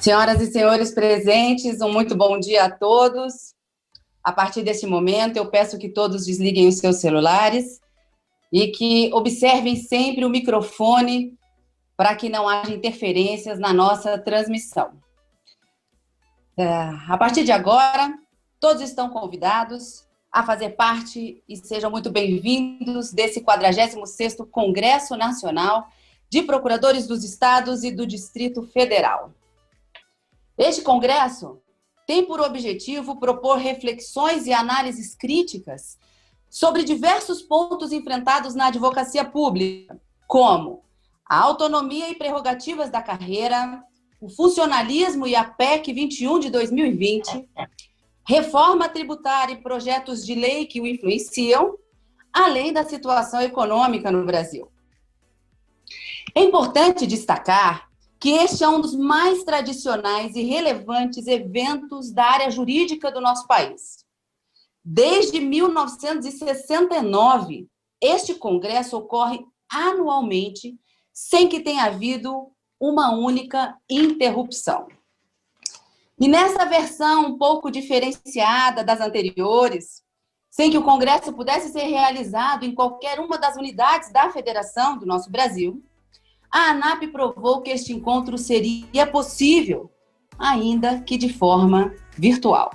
Senhoras e senhores presentes, um muito bom dia a todos. A partir deste momento, eu peço que todos desliguem os seus celulares e que observem sempre o microfone para que não haja interferências na nossa transmissão. A partir de agora, todos estão convidados a fazer parte e sejam muito bem-vindos desse 46º Congresso Nacional de Procuradores dos Estados e do Distrito Federal. Este congresso tem por objetivo propor reflexões e análises críticas sobre diversos pontos enfrentados na advocacia pública, como a autonomia e prerrogativas da carreira, o funcionalismo e a PEC 21 de 2020, reforma tributária e projetos de lei que o influenciam, além da situação econômica no Brasil. É importante destacar que este é um dos mais tradicionais e relevantes eventos da área jurídica do nosso país. Desde 1969, este congresso ocorre anualmente, sem que tenha havido uma única interrupção. E nessa versão um pouco diferenciada das anteriores, sem que o congresso pudesse ser realizado em qualquer uma das unidades da federação do nosso Brasil, a ANAP provou que este encontro seria possível, ainda que de forma virtual.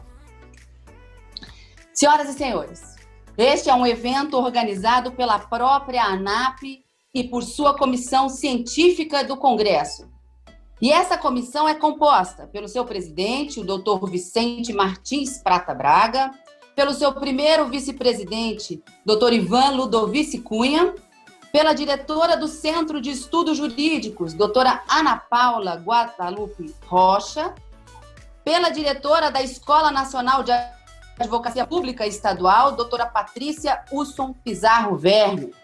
Senhoras e senhores, este é um evento organizado pela própria ANAP e por sua comissão científica do Congresso. E essa comissão é composta pelo seu presidente, o Dr. Vicente Martins Prata Braga, pelo seu primeiro vice-presidente, Dr. Ivan Ludovici Cunha, pela diretora do Centro de Estudos Jurídicos, doutora Ana Paula Guadalupe Rocha, pela diretora da Escola Nacional de Advocacia Pública Estadual, doutora Patrícia Usson Pizarro Verne.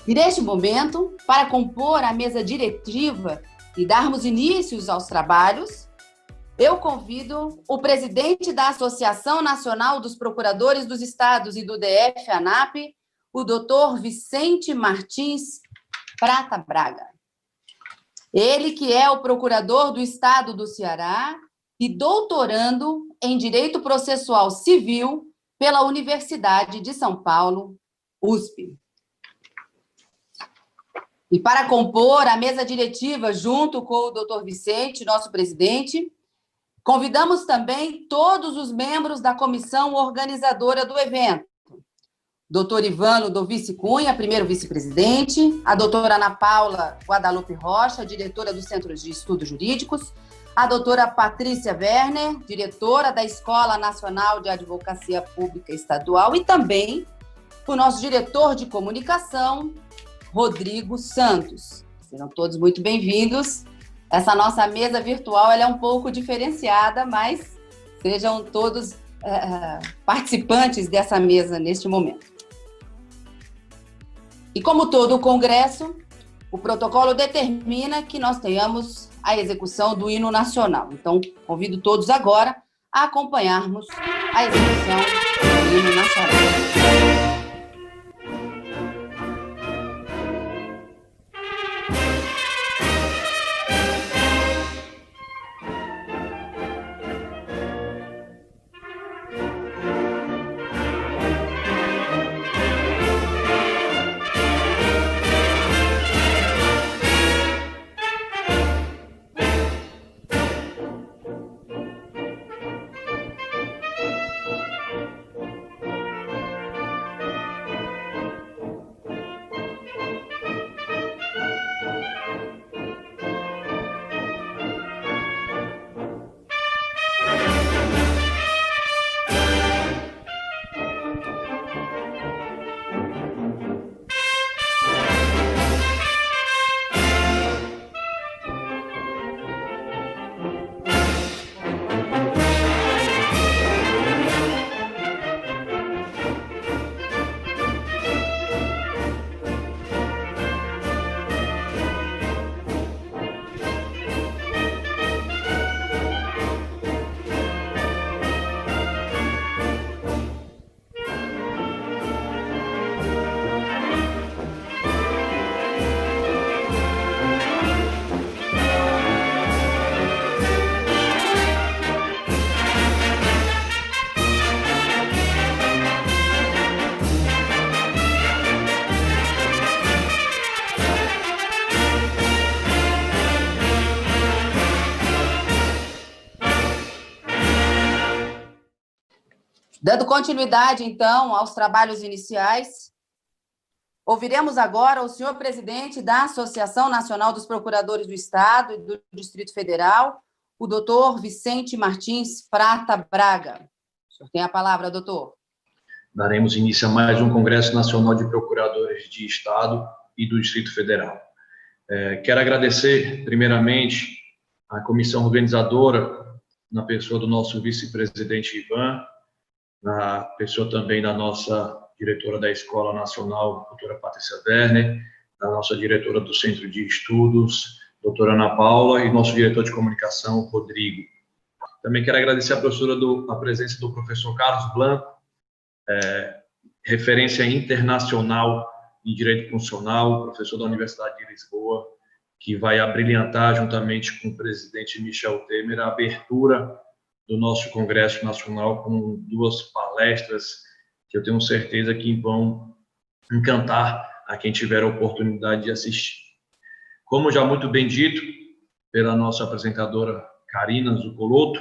E neste momento, para compor a mesa diretiva e darmos início aos trabalhos, eu convido o presidente da Associação Nacional dos Procuradores dos Estados e do DF, ANAP, o doutor Vicente Martins Prata Braga. Ele que é o procurador do Estado do Ceará e doutorando em Direito Processual Civil pela Universidade de São Paulo, USP. E para compor a mesa diretiva junto com o doutor Vicente, nosso presidente, convidamos também todos os membros da comissão organizadora do evento. Doutor Ivan Ludovici Cunha, primeiro vice-presidente, a doutora Ana Paula Guadalupe Rocha, diretora do Centro de Estudos Jurídicos, a doutora Patrícia Werner, diretora da Escola Nacional de Advocacia Pública Estadual, e também o nosso diretor de comunicação, Rodrigo Santos. Serão todos muito bem-vindos. Essa nossa mesa virtual ela é um pouco diferenciada, mas sejam todos participantes dessa mesa neste momento. E como todo o Congresso, o protocolo determina que nós tenhamos a execução do hino nacional. Então, convido todos agora a acompanharmos a execução do hino nacional. Dando continuidade, então, aos trabalhos iniciais, ouviremos agora o senhor presidente da Associação Nacional dos Procuradores do Estado e do Distrito Federal, o doutor Vicente Martins Prata Braga. O senhor tem a palavra, doutor. Daremos início a mais um Congresso Nacional de Procuradores de Estado e do Distrito Federal. Quero agradecer, primeiramente, à comissão organizadora, na pessoa do nosso vice-presidente Ivan, na pessoa também da nossa diretora da Escola Nacional, doutora Patrícia Werner, da nossa diretora do Centro de Estudos, doutora Ana Paula, e nosso diretor de comunicação, Rodrigo. Também quero agradecer a presença do professor Carlos Blanco, referência internacional em Direito Constitucional, professor da Universidade de Lisboa, que vai abrilhantar, juntamente com o presidente Michel Temer, a abertura do nosso Congresso Nacional com 2 palestras que eu tenho certeza que vão encantar a quem tiver a oportunidade de assistir. Como já muito bem dito pela nossa apresentadora Karina Zuccolotto,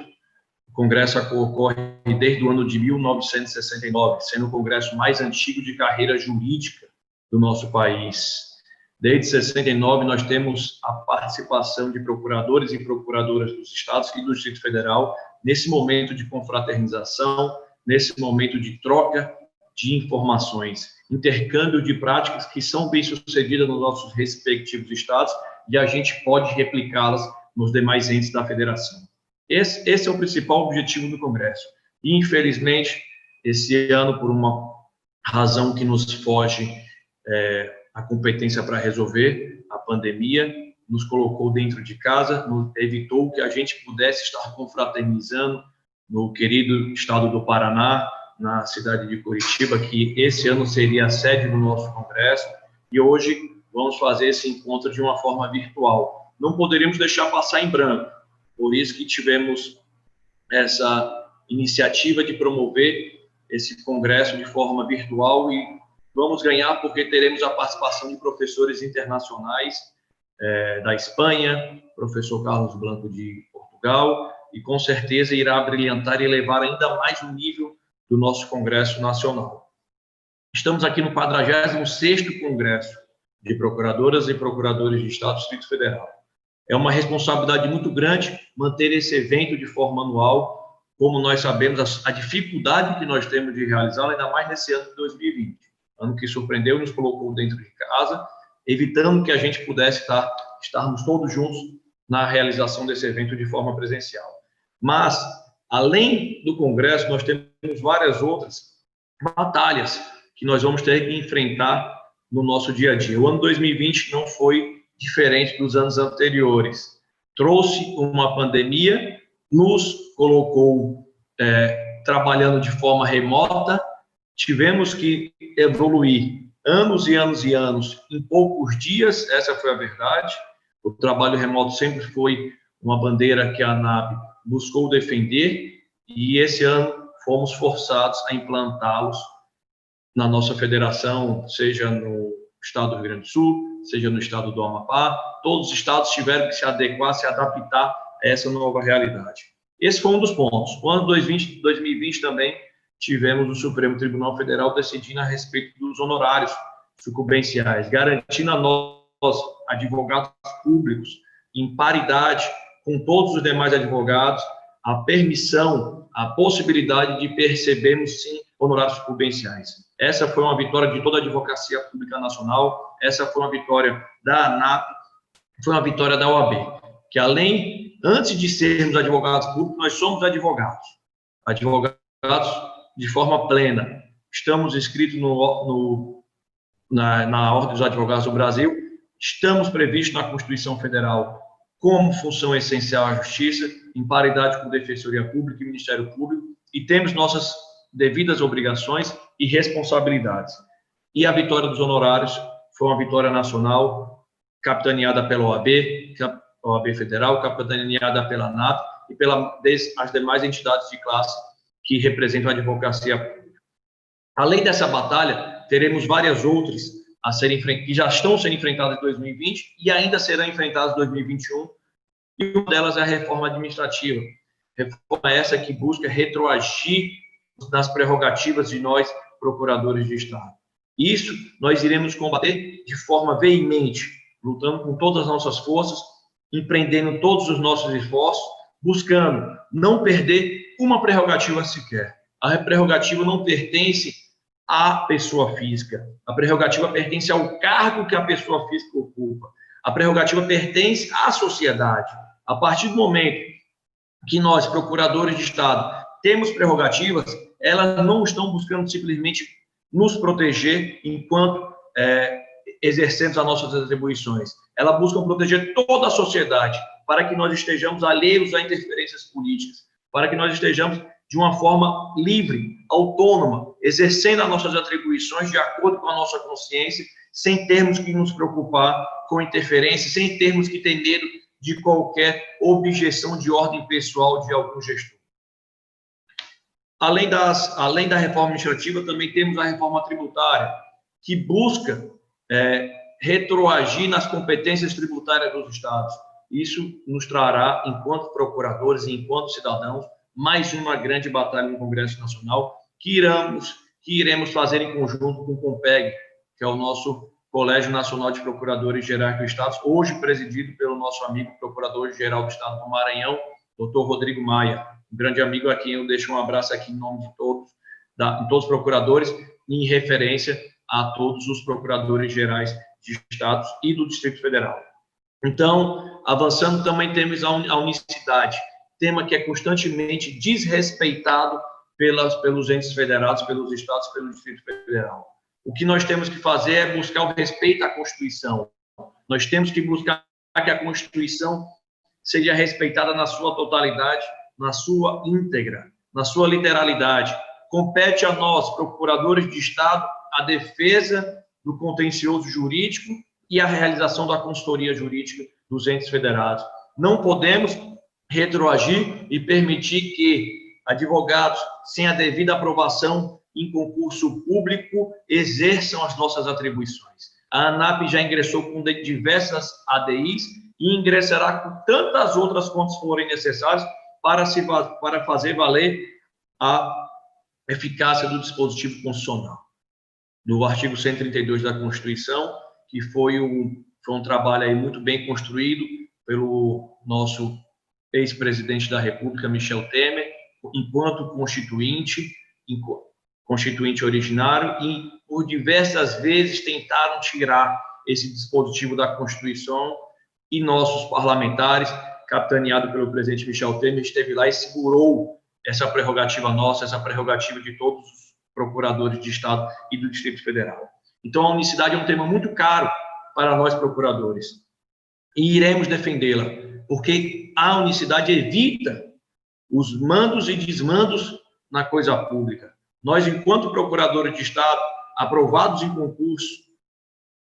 o Congresso ocorre desde o ano de 1969, sendo o congresso mais antigo de carreira jurídica do nosso país. Desde 69, nós temos a participação de procuradores e procuradoras dos estados e do Distrito Federal nesse momento de confraternização, nesse momento de troca de informações, intercâmbio de práticas que são bem-sucedidas nos nossos respectivos estados e a gente pode replicá-las nos demais entes da federação. Esse é o principal objetivo do Congresso. E, infelizmente, esse ano, por uma razão que nos foge a competência para resolver, a pandemia nos colocou dentro de casa, evitou que a gente pudesse estar confraternizando no querido estado do Paraná, na cidade de Curitiba, que esse ano seria a sede do nosso congresso, e hoje vamos fazer esse encontro de uma forma virtual. Não poderíamos deixar passar em branco, por isso que tivemos essa iniciativa de promover esse congresso de forma virtual, e vamos ganhar porque teremos a participação de professores internacionais da Espanha, professor Carlos Blanco de Portugal, e com certeza irá brilhantar e elevar ainda mais o nível do nosso Congresso Nacional. Estamos aqui no 46º Congresso de Procuradoras e Procuradores de Estado do Distrito Federal. É uma responsabilidade muito grande manter esse evento de forma anual, como nós sabemos a dificuldade que nós temos de realizá-lo, ainda mais nesse ano de 2020. Ano que surpreendeu, nos colocou dentro de casa, evitando que a gente pudesse estarmos todos juntos na realização desse evento de forma presencial. Mas, além do Congresso, nós temos várias outras batalhas que nós vamos ter que enfrentar no nosso dia a dia. O ano 2020 não foi diferente dos anos anteriores. Trouxe uma pandemia, nos colocou trabalhando de forma remota, tivemos que evoluir anos e anos e anos em poucos dias, essa foi a verdade. O trabalho remoto sempre foi uma bandeira que a ANAB buscou defender, e esse ano fomos forçados a implantá-los na nossa federação, seja no estado do Rio Grande do Sul, seja no estado do Amapá. Todos os estados tiveram que se adequar, se adaptar a essa nova realidade. Esse foi um dos pontos. O ano 2020 também tivemos o Supremo Tribunal Federal decidindo a respeito dos honorários sucumbenciais, garantindo a nós, advogados públicos, em paridade com todos os demais advogados, a permissão, a possibilidade de percebermos, sim, honorários sucumbenciais. Essa foi uma vitória de toda a advocacia pública nacional, essa foi uma vitória da ANAP, foi uma vitória da OAB, que antes de sermos advogados públicos, nós somos advogados de forma plena. Estamos inscritos na Ordem dos Advogados do Brasil, estamos previstos na Constituição Federal como função essencial à Justiça, em paridade com Defensoria Pública e Ministério Público, e temos nossas devidas obrigações e responsabilidades. E a vitória dos honorários foi uma vitória nacional, capitaneada pela OAB Federal, capitaneada pela ANAP e pelas demais entidades de classe que representam a advocacia pública. Além dessa batalha, teremos várias outras que já estão sendo enfrentadas em 2020 e ainda serão enfrentadas em 2021, e uma delas é a reforma administrativa. Reforma essa que busca retroagir nas prerrogativas de nós, procuradores de Estado. Isso nós iremos combater de forma veemente, lutando com todas as nossas forças, empreendendo todos os nossos esforços, buscando não perder uma prerrogativa sequer. A prerrogativa não pertence à pessoa física. A prerrogativa pertence ao cargo que a pessoa física ocupa. A prerrogativa pertence à sociedade. A partir do momento que nós, procuradores de Estado, temos prerrogativas, elas não estão buscando simplesmente nos proteger enquanto exercemos as nossas atribuições. Elas buscam proteger toda a sociedade, para que nós estejamos alheios a interferências políticas, para que nós estejamos de uma forma livre, autônoma, exercendo as nossas atribuições de acordo com a nossa consciência, sem termos que nos preocupar com interferência, sem termos que ter medo de qualquer objeção de ordem pessoal de algum gestor. Além da reforma administrativa, também temos a reforma tributária, que busca retroagir nas competências tributárias dos estados. Isso nos trará, enquanto procuradores e enquanto cidadãos, mais uma grande batalha no Congresso Nacional que iremos fazer em conjunto com o CONPEG, que é o nosso Colégio Nacional de Procuradores Gerais do Estado, hoje presidido pelo nosso amigo Procurador-Geral do Estado do Maranhão, Dr. Rodrigo Maia, um grande amigo a quem eu deixo um abraço aqui em nome de todos os procuradores, em referência a todos os procuradores gerais de estados e do Distrito Federal. Então, avançando, também temos a unicidade, tema que é constantemente desrespeitado pelos entes federados, pelos estados, pelo Distrito Federal. O que nós temos que fazer é buscar o respeito à Constituição. Nós temos que buscar que a Constituição seja respeitada na sua totalidade, na sua íntegra, na sua literalidade. Compete a nós, procuradores de Estado, a defesa do contencioso jurídico e a realização da consultoria jurídica dos entes federados. Não podemos retroagir e permitir que advogados, sem a devida aprovação em concurso público, exerçam as nossas atribuições. A ANAP já ingressou com diversas ADIs e ingressará com tantas outras quantas forem necessárias para fazer valer a eficácia do dispositivo constitucional. Do artigo 132 da Constituição, que foi um trabalho aí muito bem construído pelo nosso ex-presidente da República, Michel Temer, enquanto constituinte originário, e por diversas vezes tentaram tirar esse dispositivo da Constituição, e nossos parlamentares, capitaneado pelo presidente Michel Temer, esteve lá e segurou essa prerrogativa nossa, essa prerrogativa de todos os procuradores de Estado e do Distrito Federal. Então, a unicidade é um tema muito caro para nós, procuradores, e iremos defendê-la, porque a unicidade evita os mandos e desmandos na coisa pública. Nós, enquanto procuradores de Estado, aprovados em concurso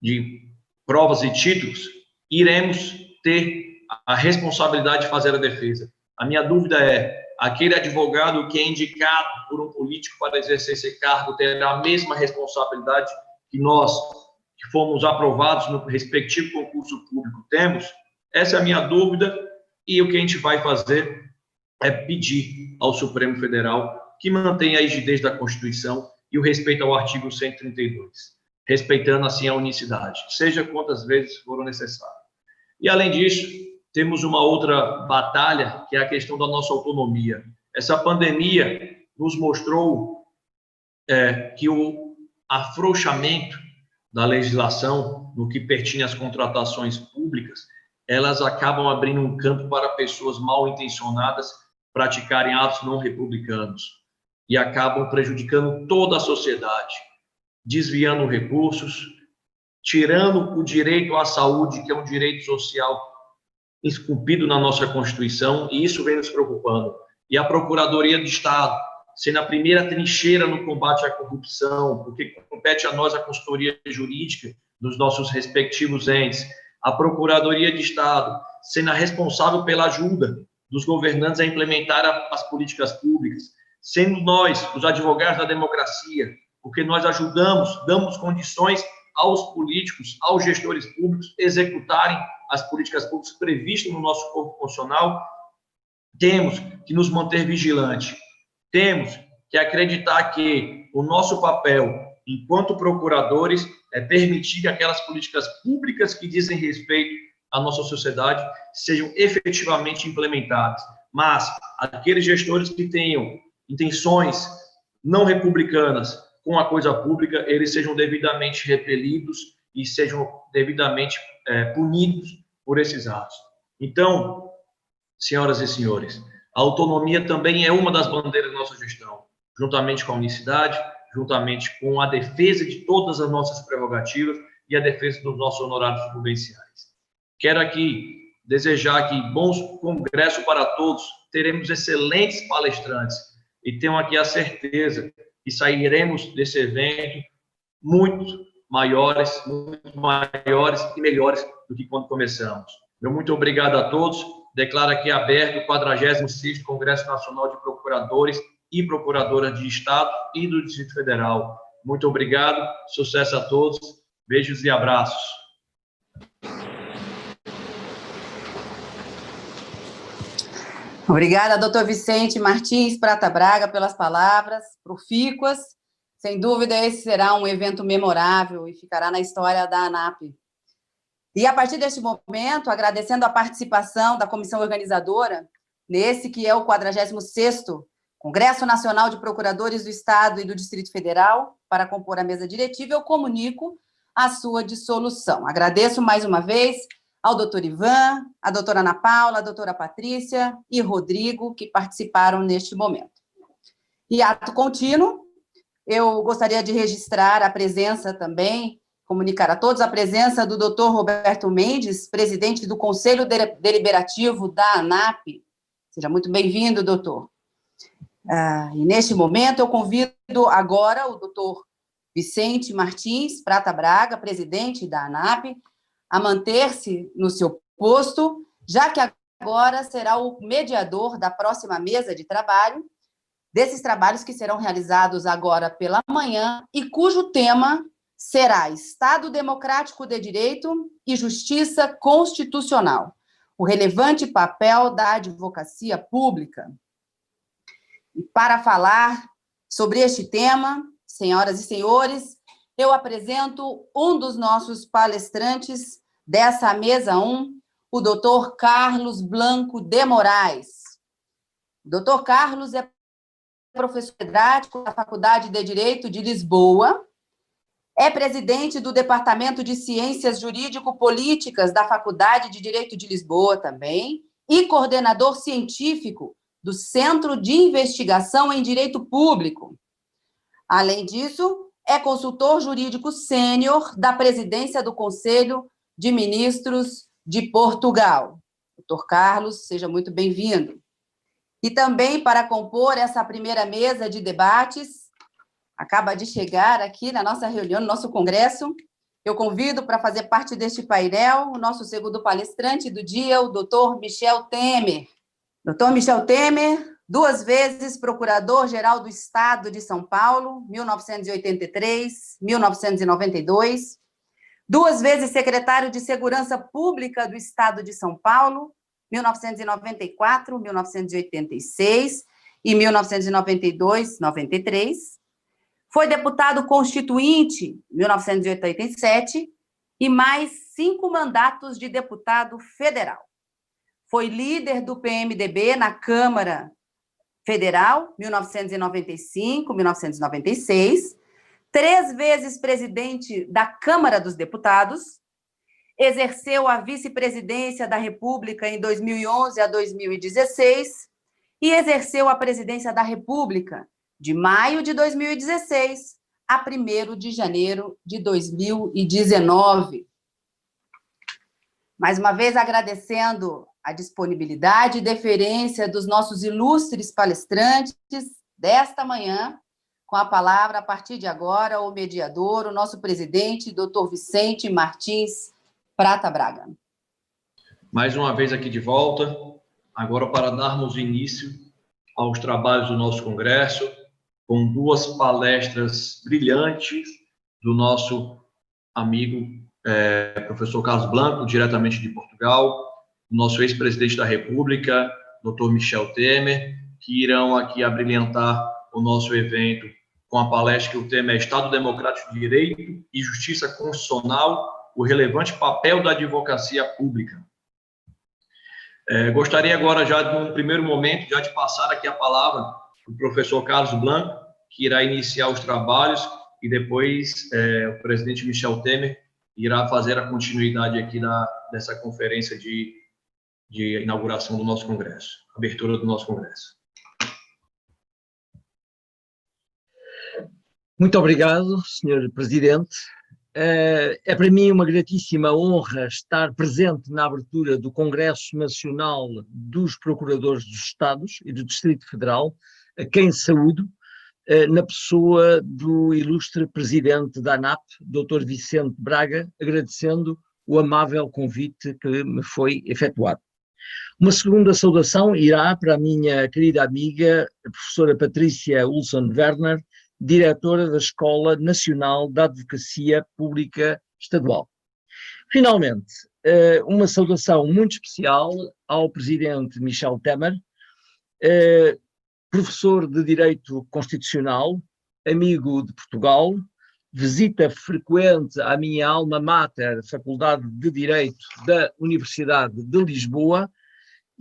de provas e títulos, iremos ter a responsabilidade de fazer a defesa. A minha dúvida é, aquele advogado que é indicado por um político para exercer esse cargo terá a mesma responsabilidade que nós, que fomos aprovados no respectivo concurso público, temos? Essa é a minha dúvida, e o que a gente vai fazer é pedir ao Supremo Federal que mantenha a rigidez da Constituição e o respeito ao artigo 132, respeitando assim a unicidade, seja quantas vezes for necessário. E, além disso, temos uma outra batalha, que é a questão da nossa autonomia. Essa pandemia nos mostrou que o afrouxamento da legislação no que pertine às contratações públicas, elas acabam abrindo um campo para pessoas mal intencionadas praticarem atos não republicanos e acabam prejudicando toda a sociedade, desviando recursos, tirando o direito à saúde, que é um direito social esculpido na nossa Constituição, e isso vem nos preocupando. E a Procuradoria de Estado, sendo a primeira trincheira no combate à corrupção, porque compete a nós a consultoria jurídica dos nossos respectivos entes, a Procuradoria de Estado, sendo a responsável pela ajuda dos governantes a implementar as políticas públicas, sendo nós, os advogados da democracia, porque nós ajudamos, damos condições aos políticos, aos gestores públicos executarem as políticas públicas previstas no nosso corpo constitucional, temos que nos manter vigilantes, temos que é acreditar que o nosso papel, enquanto procuradores, é permitir que aquelas políticas públicas que dizem respeito à nossa sociedade sejam efetivamente implementadas. Mas aqueles gestores que tenham intenções não republicanas com a coisa pública, eles sejam devidamente repelidos e sejam devidamente punidos por esses atos. Então, senhoras e senhores, a autonomia também é uma das bandeiras da nossa gestão, juntamente com a unicidade, juntamente com a defesa de todas as nossas prerrogativas e a defesa dos nossos honorários prudenciais. Quero aqui desejar aqui bons congressos para todos, teremos excelentes palestrantes e tenho aqui a certeza que sairemos desse evento muito maiores e melhores do que quando começamos. Meu muito obrigado a todos. Declaro aqui aberto o 46º Congresso Nacional de Procuradores e Procuradoras de Estado e do Distrito Federal. Muito obrigado, sucesso a todos, beijos e abraços. Obrigada, doutor Vicente Martins Prata Braga, pelas palavras profícuas. Sem dúvida, esse será um evento memorável e ficará na história da ANAP. E, a partir deste momento, agradecendo a participação da comissão organizadora, nesse que é o 46º Congresso Nacional de Procuradores do Estado e do Distrito Federal, para compor a mesa diretiva, eu comunico a sua dissolução. Agradeço mais uma vez ao doutor Ivan, à doutora Ana Paula, à doutora Patrícia e Rodrigo, que participaram neste momento. E, ato contínuo, eu gostaria de registrar a presença também, comunicar a todos a presença do doutor Roberto Mendes, presidente do Conselho Deliberativo da ANAP. Seja muito bem-vindo, doutor. E neste momento eu convido agora o doutor Vicente Martins Prata Braga, presidente da ANAP, a manter-se no seu posto, já que agora será o mediador da próxima mesa de trabalho, desses trabalhos que serão realizados agora pela manhã e cujo tema será Estado Democrático de Direito e Justiça Constitucional, o relevante papel da advocacia pública. E para falar sobre este tema, senhoras e senhores, eu apresento um dos nossos palestrantes dessa mesa 1, o doutor Carlos Blanco de Moraes. O doutor Carlos é professor catedrático da Faculdade de Direito de Lisboa, é presidente do Departamento de Ciências Jurídico-Políticas da Faculdade de Direito de Lisboa também, e coordenador científico do Centro de Investigação em Direito Público. Além disso, é consultor jurídico sênior da presidência do Conselho de Ministros de Portugal. Doutor Carlos, seja muito bem-vindo. E também, para compor essa primeira mesa de debates, acaba de chegar aqui na nossa reunião, no nosso congresso, eu convido para fazer parte deste painel o nosso segundo palestrante do dia, o doutor Michel Temer. Doutor Michel Temer, 2 vezes Procurador-Geral do Estado de São Paulo, 1983, 1992, 2 vezes Secretário de Segurança Pública do Estado de São Paulo, 1994, 1986 e 1992-93. Foi deputado constituinte, 1987, e mais 5 mandatos de deputado federal. Foi líder do PMDB na Câmara Federal, 1995, 1996, 3 vezes presidente da Câmara dos Deputados, exerceu a vice-presidência da República em 2011 a 2016 e exerceu a presidência da República de maio de 2016 a 1º de janeiro de 2019. Mais uma vez, agradecendo a disponibilidade e deferência dos nossos ilustres palestrantes desta manhã, com a palavra, a partir de agora, o mediador, o nosso presidente, doutor Vicente Martins Prata Braga. Mais uma vez aqui de volta, agora para darmos início aos trabalhos do nosso congresso, com 2 palestras brilhantes do nosso amigo professor Carlos Blanco, diretamente de Portugal, nosso ex-presidente da República, doutor Michel Temer, que irão aqui abrilhantar o nosso evento com a palestra que o tema é Estado Democrático de Direito e Justiça Constitucional, o relevante papel da advocacia pública. Gostaria agora, já num primeiro momento, já de passar aqui a palavra para o professor Carlos Blanco, que irá iniciar os trabalhos, e depois o presidente Michel Temer irá fazer a continuidade aqui dessa conferência de inauguração do nosso congresso, abertura do nosso congresso. Muito obrigado, Sr. Presidente. É para mim uma gratíssima honra estar presente na abertura do Congresso Nacional dos Procuradores dos Estados e do Distrito Federal, a quem saúdo, na pessoa do ilustre Presidente da ANAP, Dr. Vicente Braga, agradecendo o amável convite que me foi efetuado. Uma segunda saudação irá para a minha querida amiga, a professora Patrícia Ulson Werner, diretora da Escola Nacional da Advocacia Pública Estadual. Finalmente, uma saudação muito especial ao Presidente Michel Temer, professor de Direito Constitucional, amigo de Portugal, visita frequente à minha alma mater, Faculdade de Direito da Universidade de Lisboa,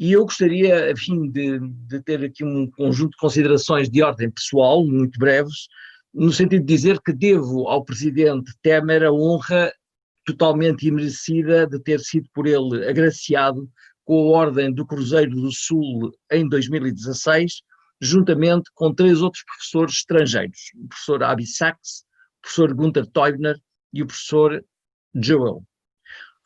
e eu gostaria, a fim de ter aqui um conjunto de considerações de ordem pessoal, muito breves, no sentido de dizer que devo ao Presidente Temer a honra totalmente imerecida de ter sido por ele agraciado com a Ordem do Cruzeiro do Sul em 2016, juntamente com 3 outros professores estrangeiros, o professor Abi Sachs, o professor Gunther Teubner e o professor Joel.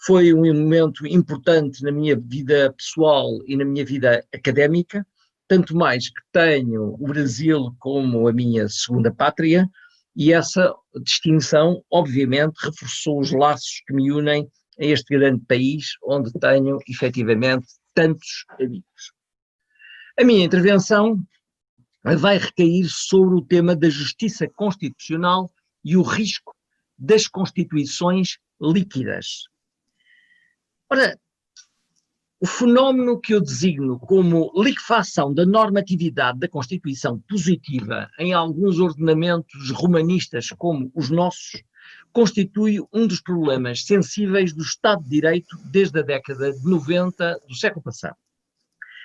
Foi um momento importante na minha vida pessoal e na minha vida académica, tanto mais que tenho o Brasil como a minha segunda pátria, e essa distinção, obviamente, reforçou os laços que me unem a este grande país, onde tenho, efetivamente, tantos amigos. A minha intervenção vai recair sobre o tema da justiça constitucional e o risco das constituições líquidas. Ora, o fenómeno que eu designo como liquefação da normatividade da Constituição positiva em alguns ordenamentos romanistas como os nossos, constitui um dos problemas sensíveis do Estado de Direito desde a década de 90 do século passado.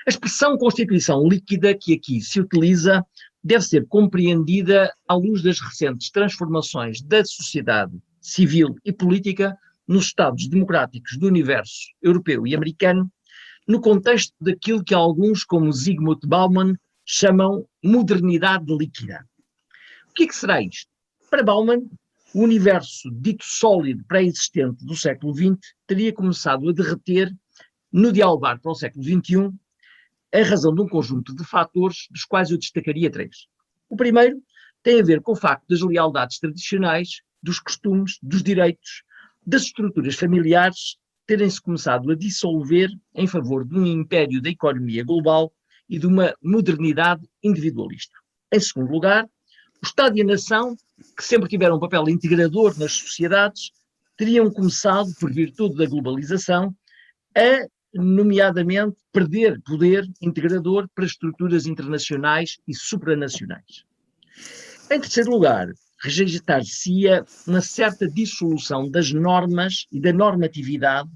A expressão Constituição líquida que aqui se utiliza deve ser compreendida à luz das recentes transformações da sociedade civil e política nos Estados democráticos do universo europeu e americano, no contexto daquilo que alguns, como Zygmunt Bauman, chamam modernidade líquida. O que será isto? Para Bauman, o universo dito sólido pré-existente do século XX teria começado a derreter no dialbar para o século XXI, em razão de um conjunto de fatores, dos quais eu destacaria 3. O primeiro tem a ver com o facto das lealdades tradicionais, dos costumes, dos direitos, das estruturas familiares terem-se começado a dissolver em favor de um império da economia global e de uma modernidade individualista. Em segundo lugar, o Estado e a nação, que sempre tiveram um papel integrador nas sociedades, teriam começado, por virtude da globalização, a, nomeadamente, perder poder integrador para estruturas internacionais e supranacionais. Em terceiro lugar, registrar-se-ia uma certa dissolução das normas e da normatividade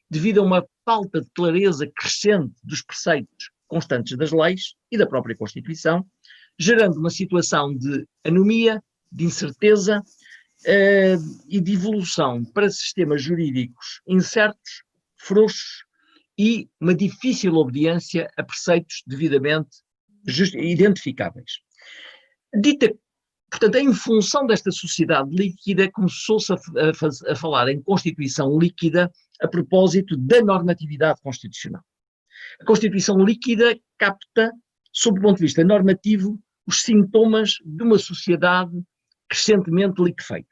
devido a uma falta de clareza crescente dos preceitos constantes das leis e da própria Constituição, gerando uma situação de anomia, de incerteza e de evolução para sistemas jurídicos incertos, frouxos e uma difícil obediência a preceitos devidamente identificáveis. Portanto, em função desta sociedade líquida, começou-se a falar em Constituição líquida a propósito da normatividade constitucional. A Constituição líquida capta, sob o ponto de vista normativo, os sintomas de uma sociedade crescentemente liquefeita.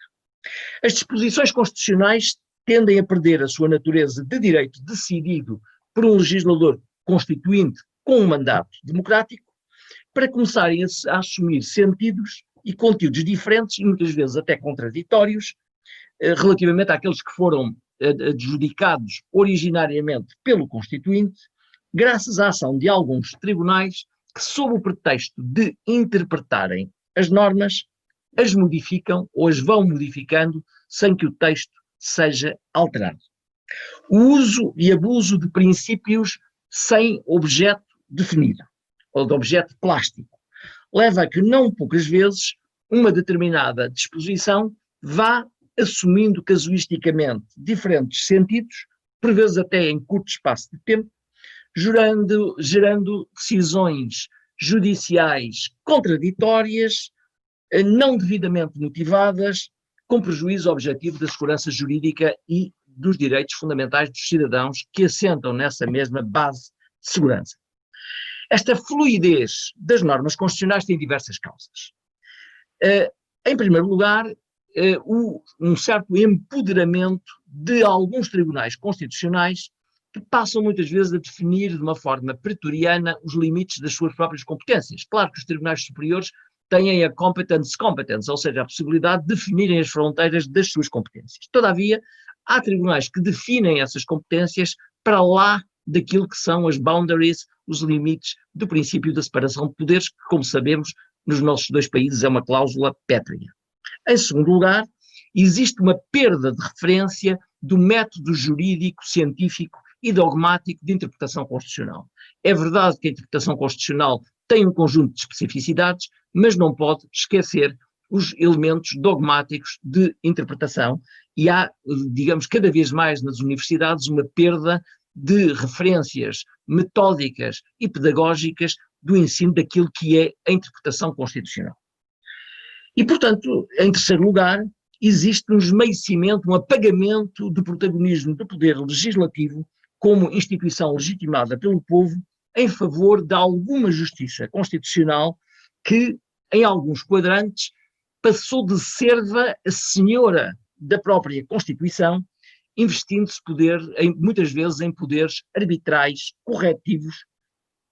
As disposições constitucionais tendem a perder a sua natureza de direito decidido por um legislador constituinte com um mandato democrático, para começarem a assumir sentidos e conteúdos diferentes, e muitas vezes até contraditórios, relativamente àqueles que foram adjudicados originariamente pelo Constituinte, graças à ação de alguns tribunais que, sob o pretexto de interpretarem as normas, as modificam ou as vão modificando sem que o texto seja alterado. O uso e abuso de princípios sem objeto definido, ou de objeto plástico, leva a que não poucas vezes uma determinada disposição vá assumindo casuisticamente diferentes sentidos, por vezes até em curto espaço de tempo, gerando decisões judiciais contraditórias, não devidamente motivadas, com prejuízo objetivo da segurança jurídica e dos direitos fundamentais dos cidadãos que assentam nessa mesma base de segurança. Esta fluidez das normas constitucionais tem diversas causas. Em primeiro lugar, um certo empoderamento de alguns tribunais constitucionais que passam muitas vezes a definir de uma forma pretoriana os limites das suas próprias competências. Claro que os tribunais superiores têm a competence, ou seja, a possibilidade de definirem as fronteiras das suas competências. Todavia, há tribunais que definem essas competências para lá daquilo que são as boundaries, os limites do princípio da separação de poderes, que, como sabemos, nos nossos dois países é uma cláusula pétrea. Em segundo lugar, existe uma perda de referência do método jurídico, científico e dogmático de interpretação constitucional. É verdade que a interpretação constitucional tem um conjunto de especificidades, mas não pode esquecer os elementos dogmáticos de interpretação e há, digamos, cada vez mais nas universidades uma perda de referências metódicas e pedagógicas do ensino daquilo que é a interpretação constitucional. E, portanto, em terceiro lugar, existe um esmaecimento, um apagamento do protagonismo do poder legislativo como instituição legitimada pelo povo em favor de alguma justiça constitucional que, em alguns quadrantes, passou de serva a senhora da própria Constituição, investindo-se muitas vezes em poderes arbitrais, corretivos,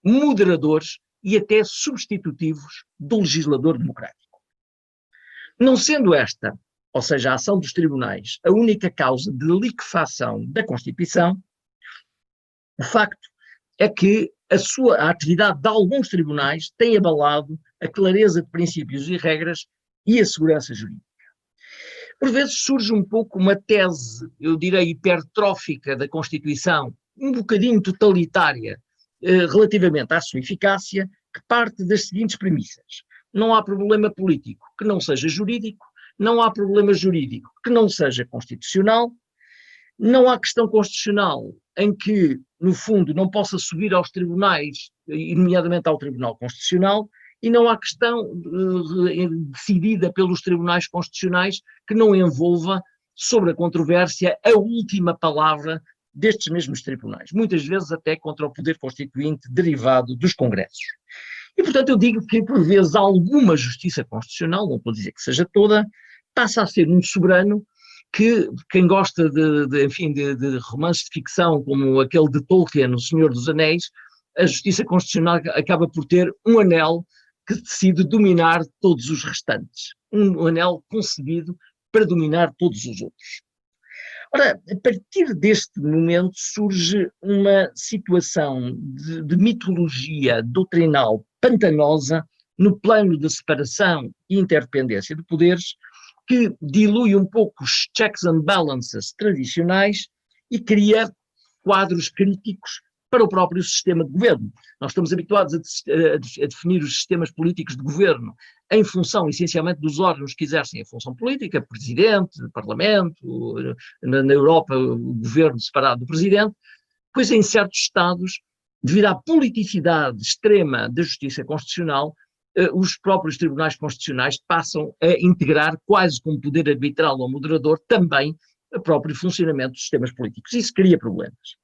moderadores e até substitutivos do legislador democrático. Não sendo esta, ou seja, a ação dos tribunais, a única causa de liquefação da Constituição, o facto é que a atividade de alguns tribunais tem abalado a clareza de princípios e regras e a segurança jurídica. Por vezes surge um pouco uma tese, eu direi, hipertrófica da Constituição, um bocadinho totalitária, relativamente à sua eficácia, que parte das seguintes premissas. Não há problema político que não seja jurídico, não há problema jurídico que não seja constitucional, não há questão constitucional em que, no fundo, não possa subir aos tribunais, nomeadamente ao Tribunal Constitucional, e não há questão decidida pelos tribunais constitucionais que não envolva, sobre a controvérsia, a última palavra destes mesmos tribunais, muitas vezes até contra o poder constituinte derivado dos congressos. E, portanto, eu digo que, por vezes, alguma justiça constitucional, não estou a dizer que seja toda, passa a ser um soberano que, quem gosta de romances de ficção, como aquele de Tolkien, O Senhor dos Anéis, a justiça constitucional acaba por ter um anel que decide dominar todos os restantes. Um anel concebido para dominar todos os outros. Ora, a partir deste momento surge uma situação de mitologia doutrinal pantanosa no plano da separação e interdependência de poderes, que dilui um pouco os checks and balances tradicionais e cria quadros críticos para o próprio sistema de governo. Nós estamos habituados a definir os sistemas políticos de governo em função, essencialmente, dos órgãos que exercem a função política, presidente, parlamento, na Europa o governo separado do presidente, pois em certos estados, devido à politicidade extrema da justiça constitucional, os próprios tribunais constitucionais passam a integrar, quase como poder arbitral ou moderador, também o próprio funcionamento dos sistemas políticos. Isso cria problemas.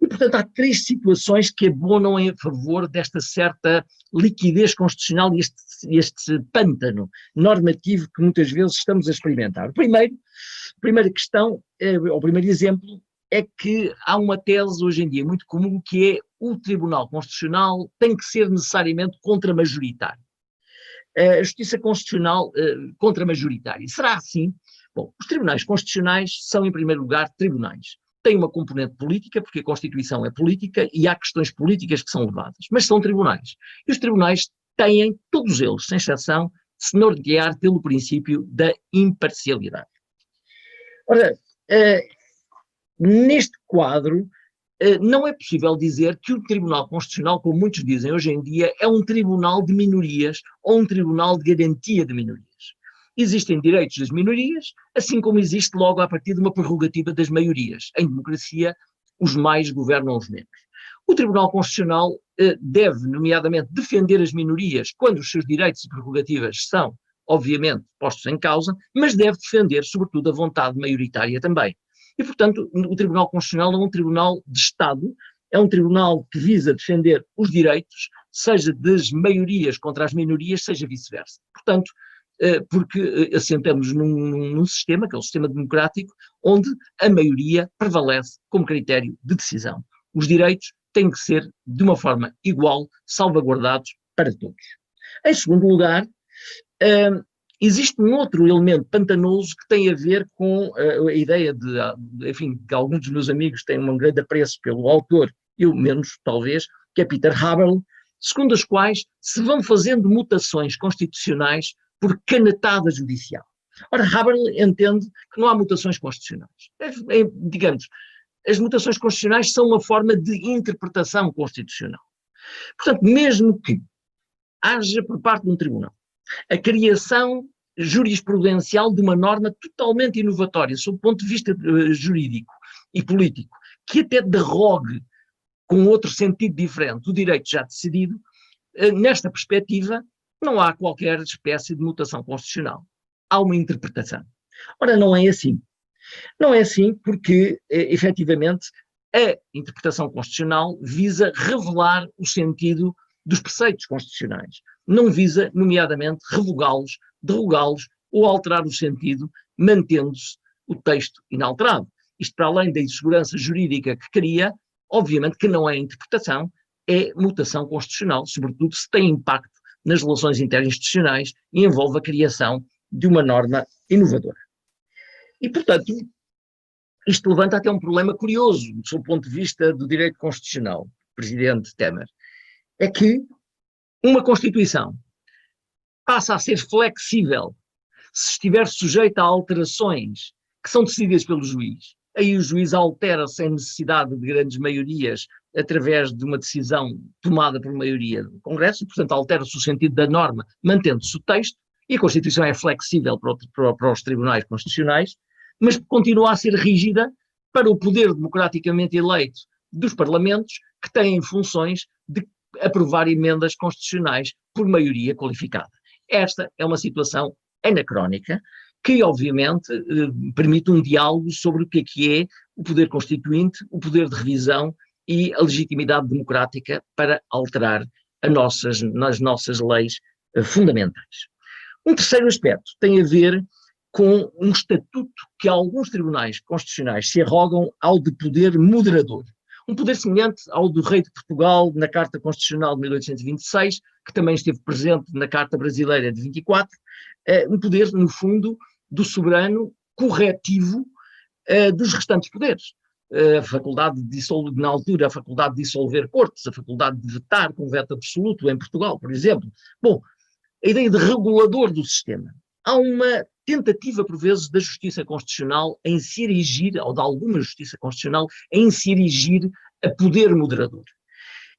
E, portanto, há três situações que abonam em favor desta certa liquidez constitucional e este pântano normativo que muitas vezes estamos a experimentar. A primeira questão, o primeiro exemplo, é que há uma tese hoje em dia muito comum que é o Tribunal Constitucional tem que ser necessariamente contramajoritário. A Justiça Constitucional contramajoritária. Será assim? Bom, os tribunais constitucionais são, em primeiro lugar, tribunais. tem uma componente política, porque a Constituição é política e há questões políticas que são levadas, mas são tribunais. E os tribunais têm, todos eles, sem exceção, de se nortear pelo princípio da imparcialidade. Ora, neste quadro, não é possível dizer que o Tribunal Constitucional, como muitos dizem hoje em dia, é um tribunal de minorias ou um tribunal de garantia de minorias. Existem direitos das minorias, assim como existe logo a partir de uma prerrogativa das maiorias. Em democracia, os mais governam os menos. O Tribunal Constitucional deve, nomeadamente, defender as minorias quando os seus direitos e prerrogativas são, obviamente, postos em causa, mas deve defender, sobretudo, a vontade maioritária também. E, portanto, o Tribunal Constitucional é um tribunal de Estado, é um tribunal que visa defender os direitos, seja das maiorias contra as minorias, seja vice-versa. Portanto, porque assentamos num sistema, que é o sistema democrático, onde a maioria prevalece como critério de decisão. Os direitos têm que ser, de uma forma igual, salvaguardados para todos. Em segundo lugar, existe um outro elemento pantanoso que tem a ver com a ideia de, enfim, que alguns dos meus amigos têm um grande apreço pelo autor, eu menos, talvez, que é Peter Haberl, segundo as quais se vão fazendo mutações constitucionais por canetada judicial. Ora, Haberl entende que não há mutações constitucionais. Digamos, as mutações constitucionais são uma forma de interpretação constitucional. Portanto, mesmo que haja por parte de um tribunal a criação jurisprudencial de uma norma totalmente inovatória, sob o ponto de vista jurídico e político, que até derrogue com outro sentido diferente do direito já decidido, nesta perspectiva não há qualquer espécie de mutação constitucional. Há uma interpretação. Ora, não é assim. Não é assim porque, efetivamente, a interpretação constitucional visa revelar o sentido dos preceitos constitucionais. Não visa, nomeadamente, revogá-los, derrogá-los ou alterar o sentido, mantendo-se o texto inalterado. Isto, para além da insegurança jurídica que cria, obviamente que não é interpretação, é mutação constitucional, sobretudo se tem impacto nas relações interinstitucionais e envolve a criação de uma norma inovadora. E, portanto, isto levanta até um problema curioso, do ponto de vista do direito constitucional, Presidente Temer, é que uma Constituição passa a ser flexível se estiver sujeita a alterações que são decididas pelo juiz. Aí o juiz altera sem necessidade de grandes maiorias através de uma decisão tomada por maioria do Congresso, e, portanto, altera-se o sentido da norma, mantendo-se o texto, e a Constituição é flexível para os tribunais constitucionais, mas continua a ser rígida para o poder democraticamente eleito dos parlamentos, que têm funções de aprovar emendas constitucionais por maioria qualificada. Esta é uma situação anacrónica, que obviamente permite um diálogo sobre o que é o poder constituinte, o poder de revisão e a legitimidade democrática para alterar nas nossas leis fundamentais. Um terceiro aspecto tem a ver com um estatuto que alguns tribunais constitucionais se arrogam ao de poder moderador. Um poder semelhante ao do Rei de Portugal na Carta Constitucional de 1826, que também esteve presente na Carta Brasileira de 24, um poder, no fundo, do soberano corretivo dos restantes poderes. A faculdade de dissolver, na altura, a faculdade de dissolver cortes, a faculdade de vetar com veto absoluto em Portugal, por exemplo. Bom, a ideia de regulador do sistema. Há uma tentativa, por vezes, da justiça constitucional em se erigir, ou de alguma justiça constitucional, em se erigir a poder moderador.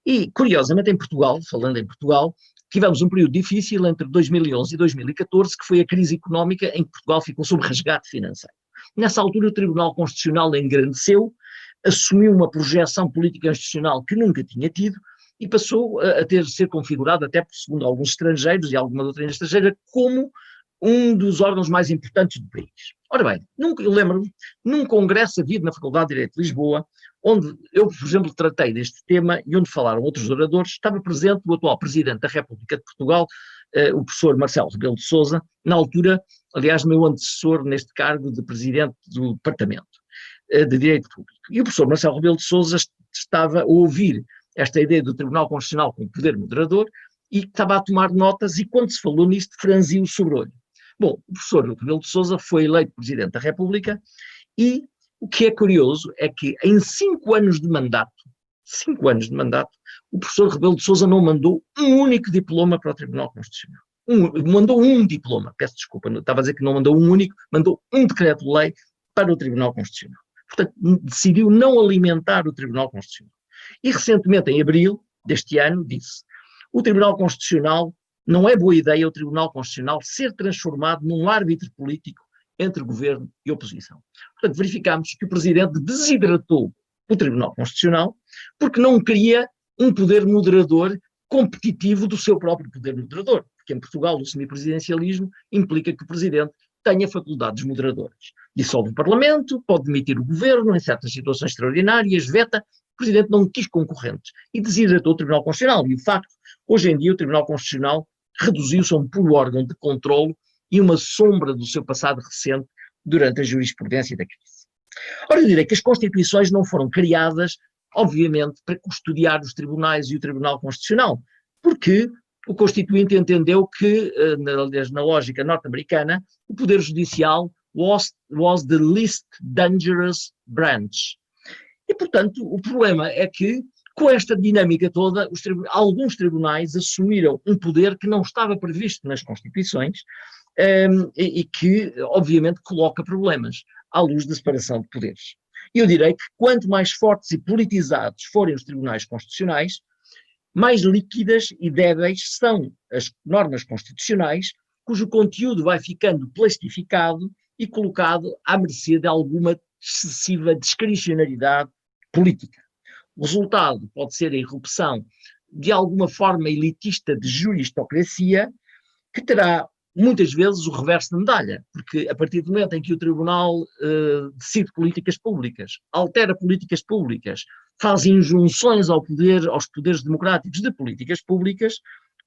E, curiosamente, em Portugal, falando em Portugal, tivemos um período difícil entre 2011 e 2014, que foi a crise económica em que Portugal ficou sob resgate financeiro. Nessa altura, o Tribunal Constitucional engrandeceu, assumiu uma projeção política institucional que nunca tinha tido e passou a ser configurado, até segundo alguns estrangeiros e alguma doutrina estrangeira, como um dos órgãos mais importantes do país. Ora bem, eu lembro-me, num congresso havido na Faculdade de Direito de Lisboa, onde eu, por exemplo, tratei deste tema e onde falaram outros oradores, estava presente o atual Presidente da República de Portugal, o professor Marcelo Rebelo de Sousa, na altura, aliás, meu antecessor neste cargo de Presidente do Departamento de Direito Público. E o professor Marcelo Rebelo de Sousa estava a ouvir esta ideia do Tribunal Constitucional como poder moderador e estava a tomar notas e quando se falou nisto franziu o sobrolho. Bom, o professor Rebelo de Sousa foi eleito Presidente da República e O que é curioso é que em 5 anos de mandato, o professor Rebelo de Sousa não mandou um único diploma para o Tribunal Constitucional. Mandou um diploma, peço desculpa, estava a dizer que não mandou um único, mandou um decreto de lei para o Tribunal Constitucional. Portanto, decidiu não alimentar o Tribunal Constitucional. E recentemente, em abril deste ano, disse: o Tribunal Constitucional, não é boa ideia o Tribunal Constitucional ser transformado num árbitro político entre governo e oposição. Portanto, verificamos que o Presidente desidratou o Tribunal Constitucional porque não queria um poder moderador competitivo do seu próprio poder moderador, porque em Portugal o semipresidencialismo implica que o Presidente tenha faculdades moderadoras. Dissolve o Parlamento, pode demitir o Governo em certas situações extraordinárias, veta. O Presidente não quis concorrentes e desidratou o Tribunal Constitucional. E o facto, hoje em dia, o Tribunal Constitucional reduziu-se a um puro órgão de controlo e uma sombra do seu passado recente durante a jurisprudência da crise. Ora, eu direi que as Constituições não foram criadas, obviamente, para custodiar os tribunais e o Tribunal Constitucional, porque o Constituinte entendeu que, na lógica norte-americana, o Poder Judicial was the least dangerous branch. E, portanto, o problema é que, com esta dinâmica toda, alguns tribunais assumiram um poder que não estava previsto nas Constituições e que, obviamente, coloca problemas à luz da separação de poderes. E eu direi que quanto mais fortes e politizados forem os tribunais constitucionais, mais líquidas e débeis são as normas constitucionais, cujo conteúdo vai ficando plastificado e colocado à mercê de alguma excessiva discricionariedade política. O resultado pode ser a irrupção de alguma forma elitista de juristocracia, que terá muitas vezes o reverso da medalha, porque a partir do momento em que o Tribunal decide políticas públicas, altera políticas públicas, faz injunções aos poderes democráticos de políticas públicas,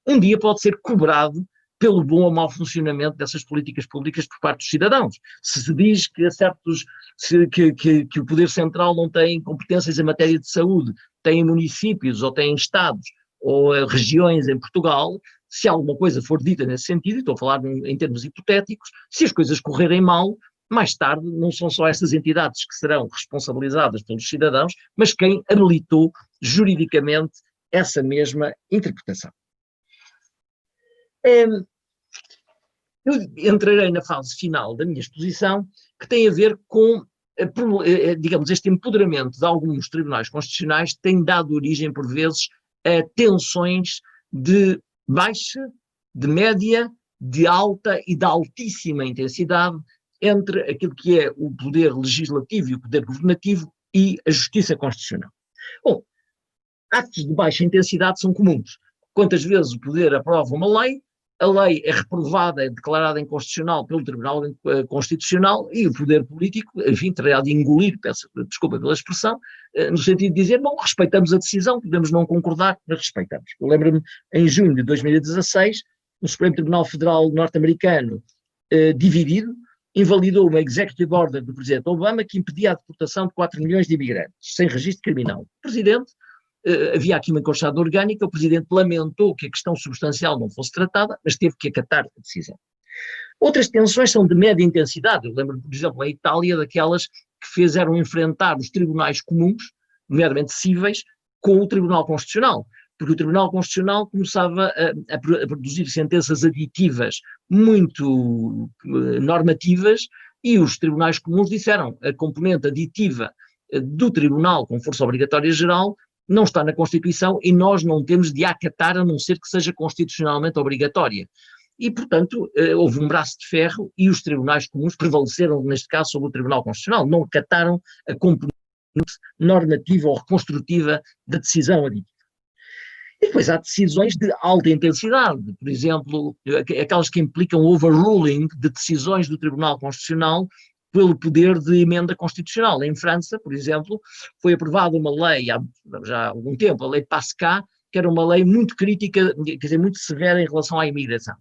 um dia pode ser cobrado pelo bom ou mau funcionamento dessas políticas públicas por parte dos cidadãos. Se se diz que, que o Poder Central não tem competências em matéria de saúde, tem municípios ou tem estados ou regiões em Portugal, se alguma coisa for dita nesse sentido, e estou a falar em termos hipotéticos, se as coisas correrem mal, mais tarde não são só essas entidades que serão responsabilizadas pelos cidadãos, mas quem habilitou juridicamente essa mesma interpretação. Eu entrarei na fase final da minha exposição, que tem a ver com, digamos, este empoderamento de alguns tribunais constitucionais que tem dado origem, por vezes, a tensões de baixa, de média, de alta e de altíssima intensidade entre aquilo que é o poder legislativo e o poder governativo e a justiça constitucional. Bom, atos de baixa intensidade são comuns. Quantas vezes o poder aprova uma lei, a lei é reprovada, é declarada inconstitucional pelo Tribunal Constitucional e o poder político, enfim, terá de engolir, peço desculpa pela expressão, no sentido de dizer, bom, respeitamos a decisão, podemos não concordar, mas respeitamos. Eu lembro-me, em junho de 2016, o Supremo Tribunal Federal norte-americano, dividido, invalidou uma executive order do Presidente Obama que impedia a deportação de 4 milhões de imigrantes, sem registro criminal. O Presidente, havia aqui uma encostada orgânica, o Presidente lamentou que a questão substancial não fosse tratada, mas teve que acatar a decisão. Outras tensões são de média intensidade. Eu lembro, por exemplo, a Itália, daquelas que fizeram enfrentar os tribunais comuns, nomeadamente cíveis, com o Tribunal Constitucional, porque o Tribunal Constitucional começava a produzir sentenças aditivas muito normativas e os tribunais comuns disseram a componente aditiva do Tribunal com força obrigatória geral não está na Constituição e nós não temos de acatar a não ser que seja constitucionalmente obrigatória. E, portanto, houve um braço de ferro e os tribunais comuns prevaleceram, neste caso, sobre o Tribunal Constitucional, não acataram a componente normativa ou reconstrutiva da decisão aditiva. E depois há decisões de alta intensidade, por exemplo, aquelas que implicam overruling de decisões do Tribunal Constitucional pelo poder de emenda constitucional. Em França, por exemplo, foi aprovada uma lei há já algum tempo, a lei Pascal, que era uma lei muito crítica, quer dizer, muito severa em relação à imigração.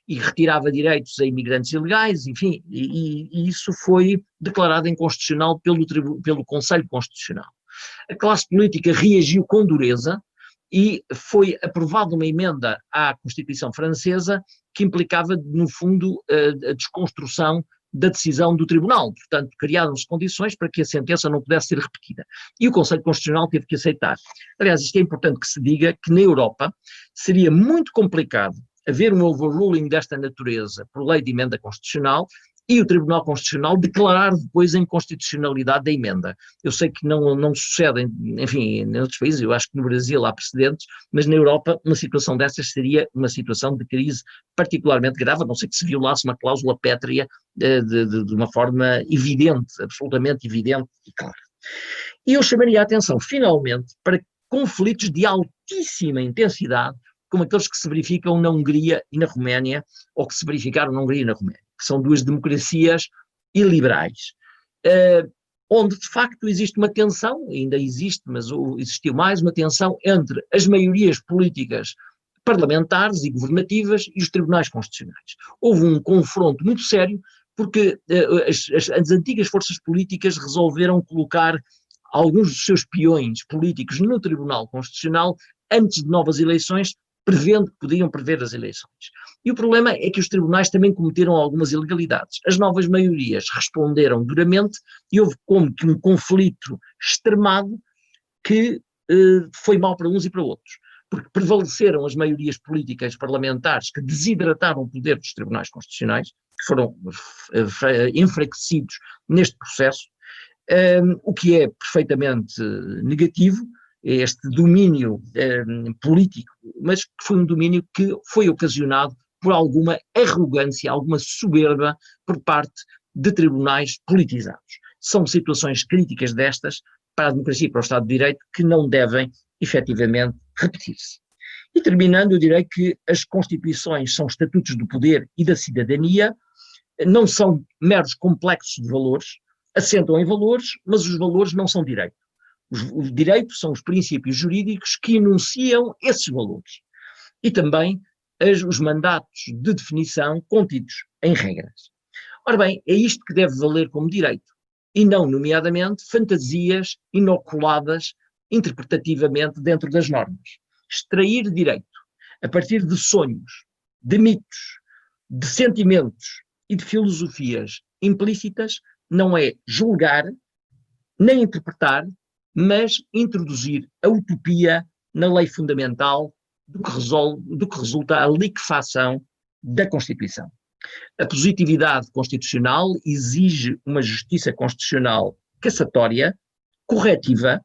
E retirava direitos a imigrantes ilegais, enfim, e isso foi declarado inconstitucional pelo Conselho Constitucional. A classe política reagiu com dureza e foi aprovada uma emenda à Constituição francesa que implicava, no fundo, a desconstrução da decisão do tribunal. Portanto, criaram-se condições para que a sentença não pudesse ser repetida. E o Conselho Constitucional teve que aceitar. Aliás, isto é importante que se diga que na Europa seria muito complicado haver um overruling desta natureza por lei de emenda constitucional e o Tribunal Constitucional declarar depois a inconstitucionalidade da emenda. Eu sei que não sucede, enfim, em outros países, eu acho que no Brasil há precedentes, mas na Europa uma situação dessas seria uma situação de crise particularmente grave, a não ser que se violasse uma cláusula pétrea de uma forma evidente, absolutamente evidente e clara. E eu chamaria a atenção, finalmente, para conflitos de altíssima intensidade, como aqueles que se verificam na Hungria e na Roménia, ou que se verificaram na Hungria e na Roménia, que são duas democracias iliberais, onde de facto existe uma tensão, ainda existe, mas existiu mais uma tensão entre as maiorias políticas parlamentares e governativas e os tribunais constitucionais. Houve um confronto muito sério, porque as antigas forças políticas resolveram colocar alguns dos seus peões políticos no Tribunal Constitucional antes de novas eleições, prevendo que podiam prever as eleições. E o problema é que os tribunais também cometeram algumas ilegalidades. As novas maiorias responderam duramente e houve como que um conflito extremado que foi mau para uns e para outros. Porque prevaleceram as maiorias políticas parlamentares que desidrataram o poder dos tribunais constitucionais, que foram enfraquecidos neste processo, o que é perfeitamente negativo, este domínio político, mas que foi um domínio que foi ocasionado por alguma arrogância, alguma soberba por parte de tribunais politizados. São situações críticas destas para a democracia e para o Estado de Direito que não devem, efetivamente, repetir-se. E terminando, eu direi que as Constituições são estatutos do poder e da cidadania, não são meros complexos de valores, assentam em valores, mas os valores não são direito. Os direitos são os princípios jurídicos que enunciam esses valores. E também os mandatos de definição contidos em regras. Ora bem, é isto que deve valer como direito, e não, nomeadamente, fantasias inoculadas interpretativamente dentro das normas. Extrair direito a partir de sonhos, de mitos, de sentimentos e de filosofias implícitas não é julgar, nem interpretar, mas introduzir a utopia na lei fundamental do que resulta a liquefação da Constituição. A positividade constitucional exige uma justiça constitucional cassatória, corretiva,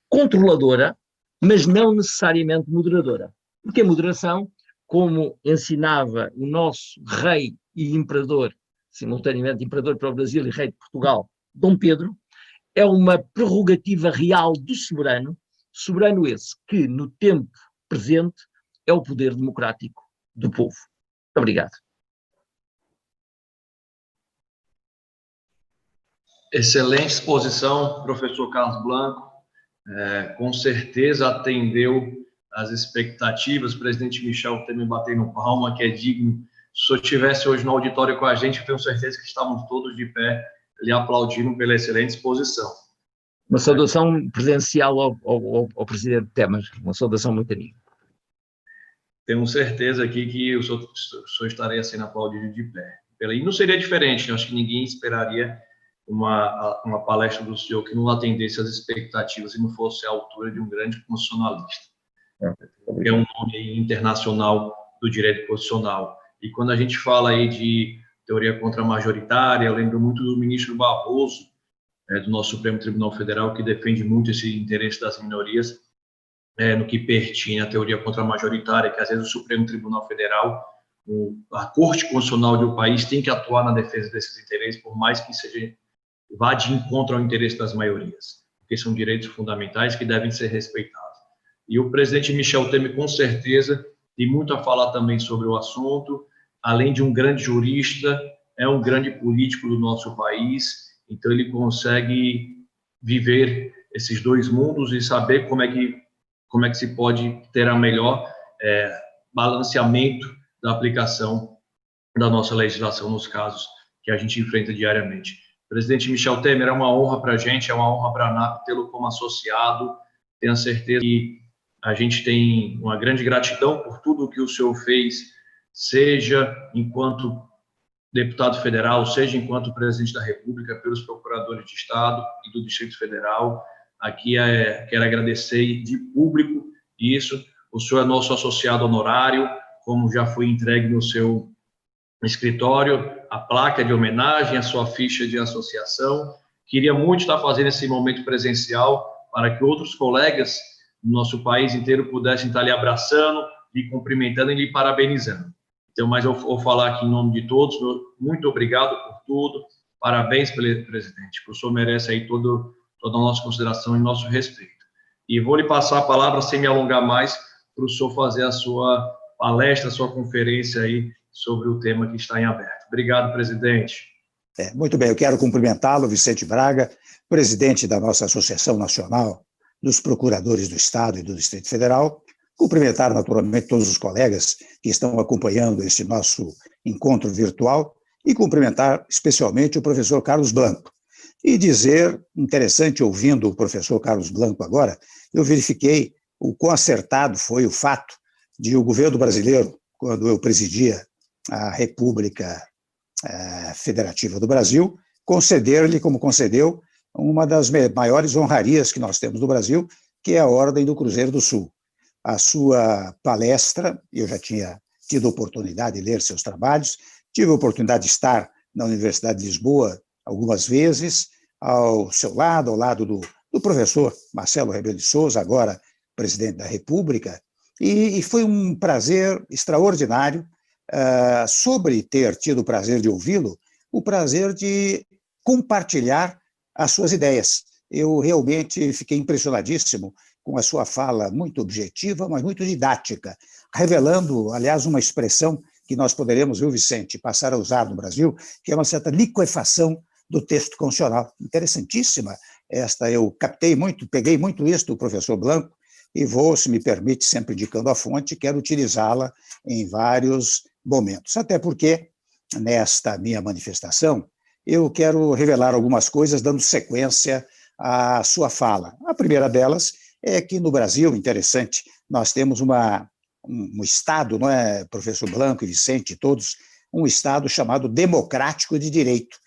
controladora, mas não necessariamente moderadora. Porque a moderação, como ensinava o nosso rei e imperador, simultaneamente imperador para o Brasil e rei de Portugal, Dom Pedro, é uma prerrogativa real do soberano, soberano esse que, no tempo presente, é o poder democrático do povo. Obrigado. Excelente exposição, professor Carlos Blanco. Com certeza atendeu às expectativas. O presidente Michel Temer batendo palma, que é digno. Se o senhor estivesse hoje no auditório com a gente, eu tenho certeza que estávamos todos de pé lhe aplaudindo pela excelente exposição. Uma saudação presencial ao presidente Temer, uma saudação muito amiga. Tenho certeza aqui que o senhor estaria sendo aplaudido de pé. E não seria diferente, eu acho que ninguém esperaria uma palestra do senhor que não atendesse às expectativas e não fosse à altura de um grande constitucionalista. É um nome internacional do direito constitucional. E quando a gente fala aí de teoria contramajoritária, eu lembro muito do ministro Barroso, do nosso Supremo Tribunal Federal, que defende muito esse interesse das minorias no que pertine à teoria contramajoritária, que às vezes o Supremo Tribunal Federal, a Corte Constitucional do país tem que atuar na defesa desses interesses, por mais que vá de encontro ao interesse das maiorias, porque são direitos fundamentais que devem ser respeitados. E o presidente Michel Temer, com certeza, tem muito a falar também sobre o assunto, além de um grande jurista, é um grande político do nosso país, então ele consegue viver esses dois mundos e saber como é que se pode ter a melhor balanceamento da aplicação da nossa legislação nos casos que a gente enfrenta diariamente. Presidente Michel Temer, é uma honra para a gente, é uma honra para a ANAP tê-lo como associado. Tenho certeza que a gente tem uma grande gratidão por tudo o que o senhor fez, seja enquanto deputado federal, seja enquanto presidente da República, pelos procuradores de Estado e do Distrito Federal. Aqui quero agradecer de público isso. O senhor é nosso associado honorário, como já foi entregue no seu escritório, a placa de homenagem, a sua ficha de associação. Queria muito estar fazendo esse momento presencial para que outros colegas do nosso país inteiro pudessem estar lhe abraçando, lhe cumprimentando e lhe parabenizando. Então, mas eu vou falar aqui em nome de todos, muito obrigado por tudo, parabéns, presidente, o senhor merece aí toda a nossa consideração e nosso respeito. E vou lhe passar a palavra, sem me alongar mais, para o senhor fazer a sua palestra, a sua conferência aí sobre o tema que está em aberto. Obrigado, presidente. Muito bem, eu quero cumprimentá-lo, Vicente Braga, presidente da nossa Associação Nacional dos Procuradores do Estado e do Distrito Federal, cumprimentar naturalmente todos os colegas que estão acompanhando este nosso encontro virtual e cumprimentar especialmente o professor Carlos Blanco. E dizer, interessante, ouvindo o professor Carlos Blanco agora, eu verifiquei o quão acertado foi o fato de o governo brasileiro, quando eu presidia a República Federativa do Brasil, conceder-lhe, como concedeu, uma das maiores honrarias que nós temos no Brasil, que é a Ordem do Cruzeiro do Sul. A sua palestra, eu já tinha tido a oportunidade de ler seus trabalhos, tive a oportunidade de estar na Universidade de Lisboa algumas vezes, ao seu lado, ao lado do professor Marcelo Rebelo de Sousa, agora presidente da República, e foi um prazer extraordinário, sobre ter tido o prazer de ouvi-lo, o prazer de compartilhar as suas ideias. Eu realmente fiquei impressionadíssimo com a sua fala muito objetiva, mas muito didática, revelando, aliás, uma expressão que nós poderemos, viu, Vicente, passar a usar no Brasil, que é uma certa liquefação do texto constitucional. Interessantíssima esta, eu captei muito, peguei muito isso do professor Blanco, e vou, se me permite, sempre indicando a fonte, quero utilizá-la em vários momentos. Até porque, nesta minha manifestação, eu quero revelar algumas coisas, dando sequência à sua fala. A primeira delas é que no Brasil, interessante, nós temos um Estado, não é, professor Blanco e Vicente, todos, um Estado chamado democrático de direito.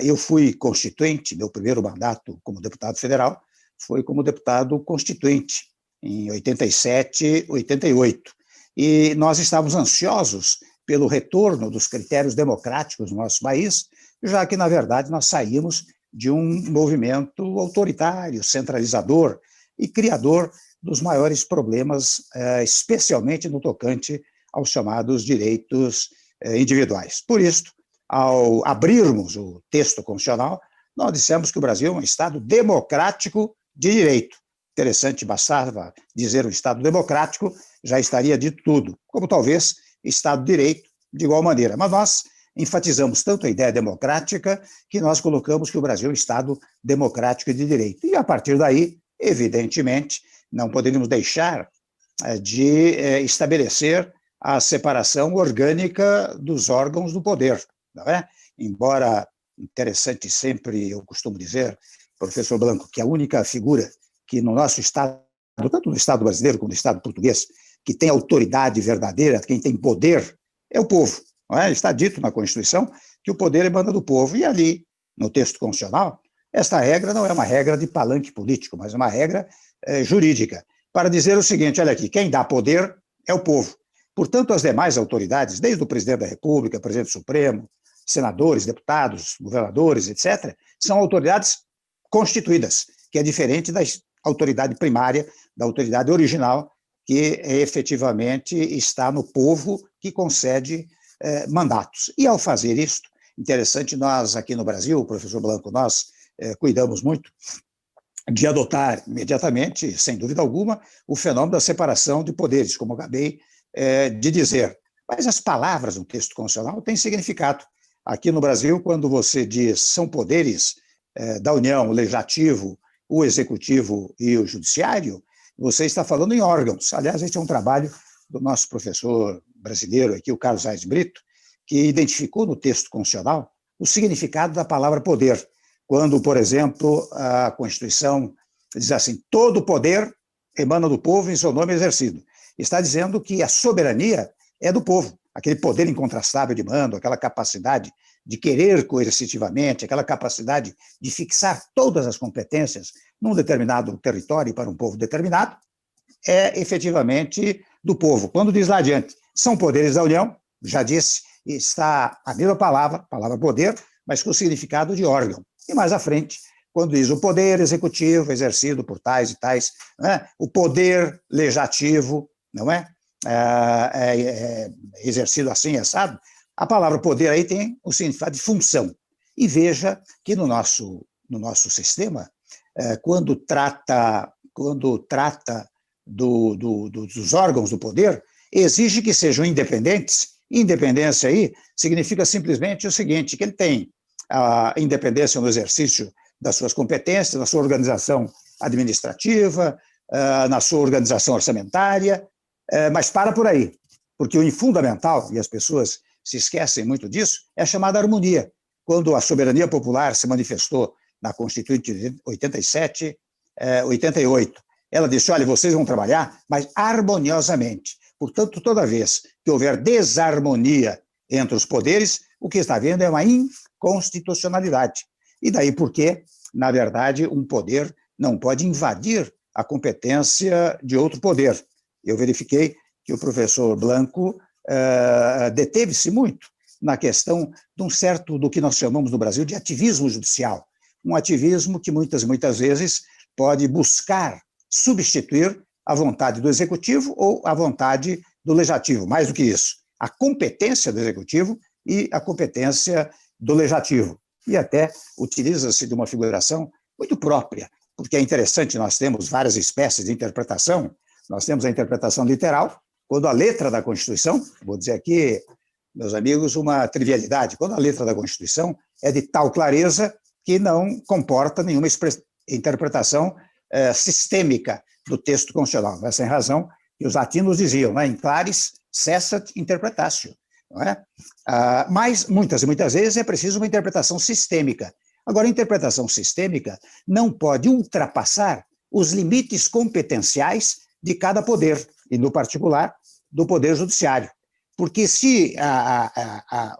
Eu fui constituinte, meu primeiro mandato como deputado federal foi como deputado constituinte, em 87, 88. E nós estávamos ansiosos pelo retorno dos critérios democráticos no nosso país, já que, na verdade, nós saímos de um movimento autoritário, centralizador e criador dos maiores problemas, especialmente no tocante aos chamados direitos individuais. Por isso, ao abrirmos o texto constitucional, nós dissemos que o Brasil é um Estado democrático de direito. Interessante, bastava dizer um Estado democrático, já estaria dito tudo, como talvez Estado de Direito de igual maneira. Mas nós enfatizamos tanto a ideia democrática que nós colocamos que o Brasil é um Estado democrático de direito. E, a partir daí, evidentemente, não poderíamos deixar de estabelecer a separação orgânica dos órgãos do poder, não é? Embora interessante sempre, eu costumo dizer, professor Blanco, que a única figura que no nosso Estado, tanto no Estado brasileiro como no Estado português, que tem autoridade verdadeira, quem tem poder, é o povo. Não é? Está dito na Constituição que o poder emana do povo, e ali, no texto constitucional, esta regra não é uma regra de palanque político, mas uma regra jurídica, para dizer o seguinte, olha aqui, quem dá poder é o povo. Portanto, as demais autoridades, desde o presidente da República, presidente Supremo, senadores, deputados, governadores, etc., são autoridades constituídas, que é diferente da autoridade primária, da autoridade original, que efetivamente está no povo que concede mandatos. E ao fazer isto, interessante, nós aqui no Brasil, professor Blanco, nós cuidamos muito de adotar imediatamente, sem dúvida alguma, o fenômeno da separação de poderes, como eu acabei de dizer. Mas as palavras no texto constitucional têm significado. Aqui no Brasil, quando você diz são poderes da União, o Legislativo, o Executivo e o Judiciário, você está falando em órgãos. Aliás, este é um trabalho do nosso professor brasileiro aqui, o Carlos Aires Brito, que identificou no texto constitucional o significado da palavra poder, quando, por exemplo, a Constituição diz assim, todo poder emana do povo em seu nome exercido. Está dizendo que a soberania é do povo. aquele poder incontrastável de mando, aquela capacidade de querer coercitivamente, aquela capacidade de fixar todas as competências num determinado território para um povo determinado, é efetivamente do povo. Quando diz lá adiante, são poderes da União, já disse, está a mesma palavra poder, mas com o significado de órgão. E mais à frente, quando diz o poder executivo exercido por tais e tais, o poder legislativo, não é? Exercido assim, assado, a palavra poder aí tem o significado de função. E veja que no nosso sistema, quando trata dos órgãos do poder, exige que sejam independentes. Independência aí significa simplesmente o seguinte, que ele tem a independência no exercício das suas competências, na sua organização administrativa, na sua organização orçamentária, mas para por aí, porque o fundamental, e as pessoas se esquecem muito disso, é a chamada harmonia. Quando a soberania popular se manifestou na Constituinte de 87, 88, ela disse, olha, vocês vão trabalhar, mas harmoniosamente. Portanto, toda vez que houver desarmonia entre os poderes, o que está havendo é uma inconstitucionalidade. E daí porque, na verdade, um poder não pode invadir a competência de outro poder. Eu verifiquei que o professor Blanco deteve-se muito na questão de um certo, do que nós chamamos no Brasil de ativismo judicial. Um ativismo que muitas vezes pode buscar substituir a vontade do executivo ou a vontade do legislativo. Mais do que isso, a competência do executivo e a competência do legislativo. E até utiliza-se de uma figuração muito própria, porque é interessante, nós temos várias espécies de interpretação. Nós temos a interpretação literal, quando a letra da Constituição, vou dizer aqui, meus amigos, uma trivialidade, quando a letra da Constituição é de tal clareza que não comporta nenhuma interpretação sistêmica do texto constitucional. Essa é a razão que os latinos diziam, in claris cessat interpretatio. Não é? Mas, muitas vezes, é preciso uma interpretação sistêmica. Agora, a interpretação sistêmica não pode ultrapassar os limites competenciais de cada poder, e, no particular, do Poder Judiciário. Porque se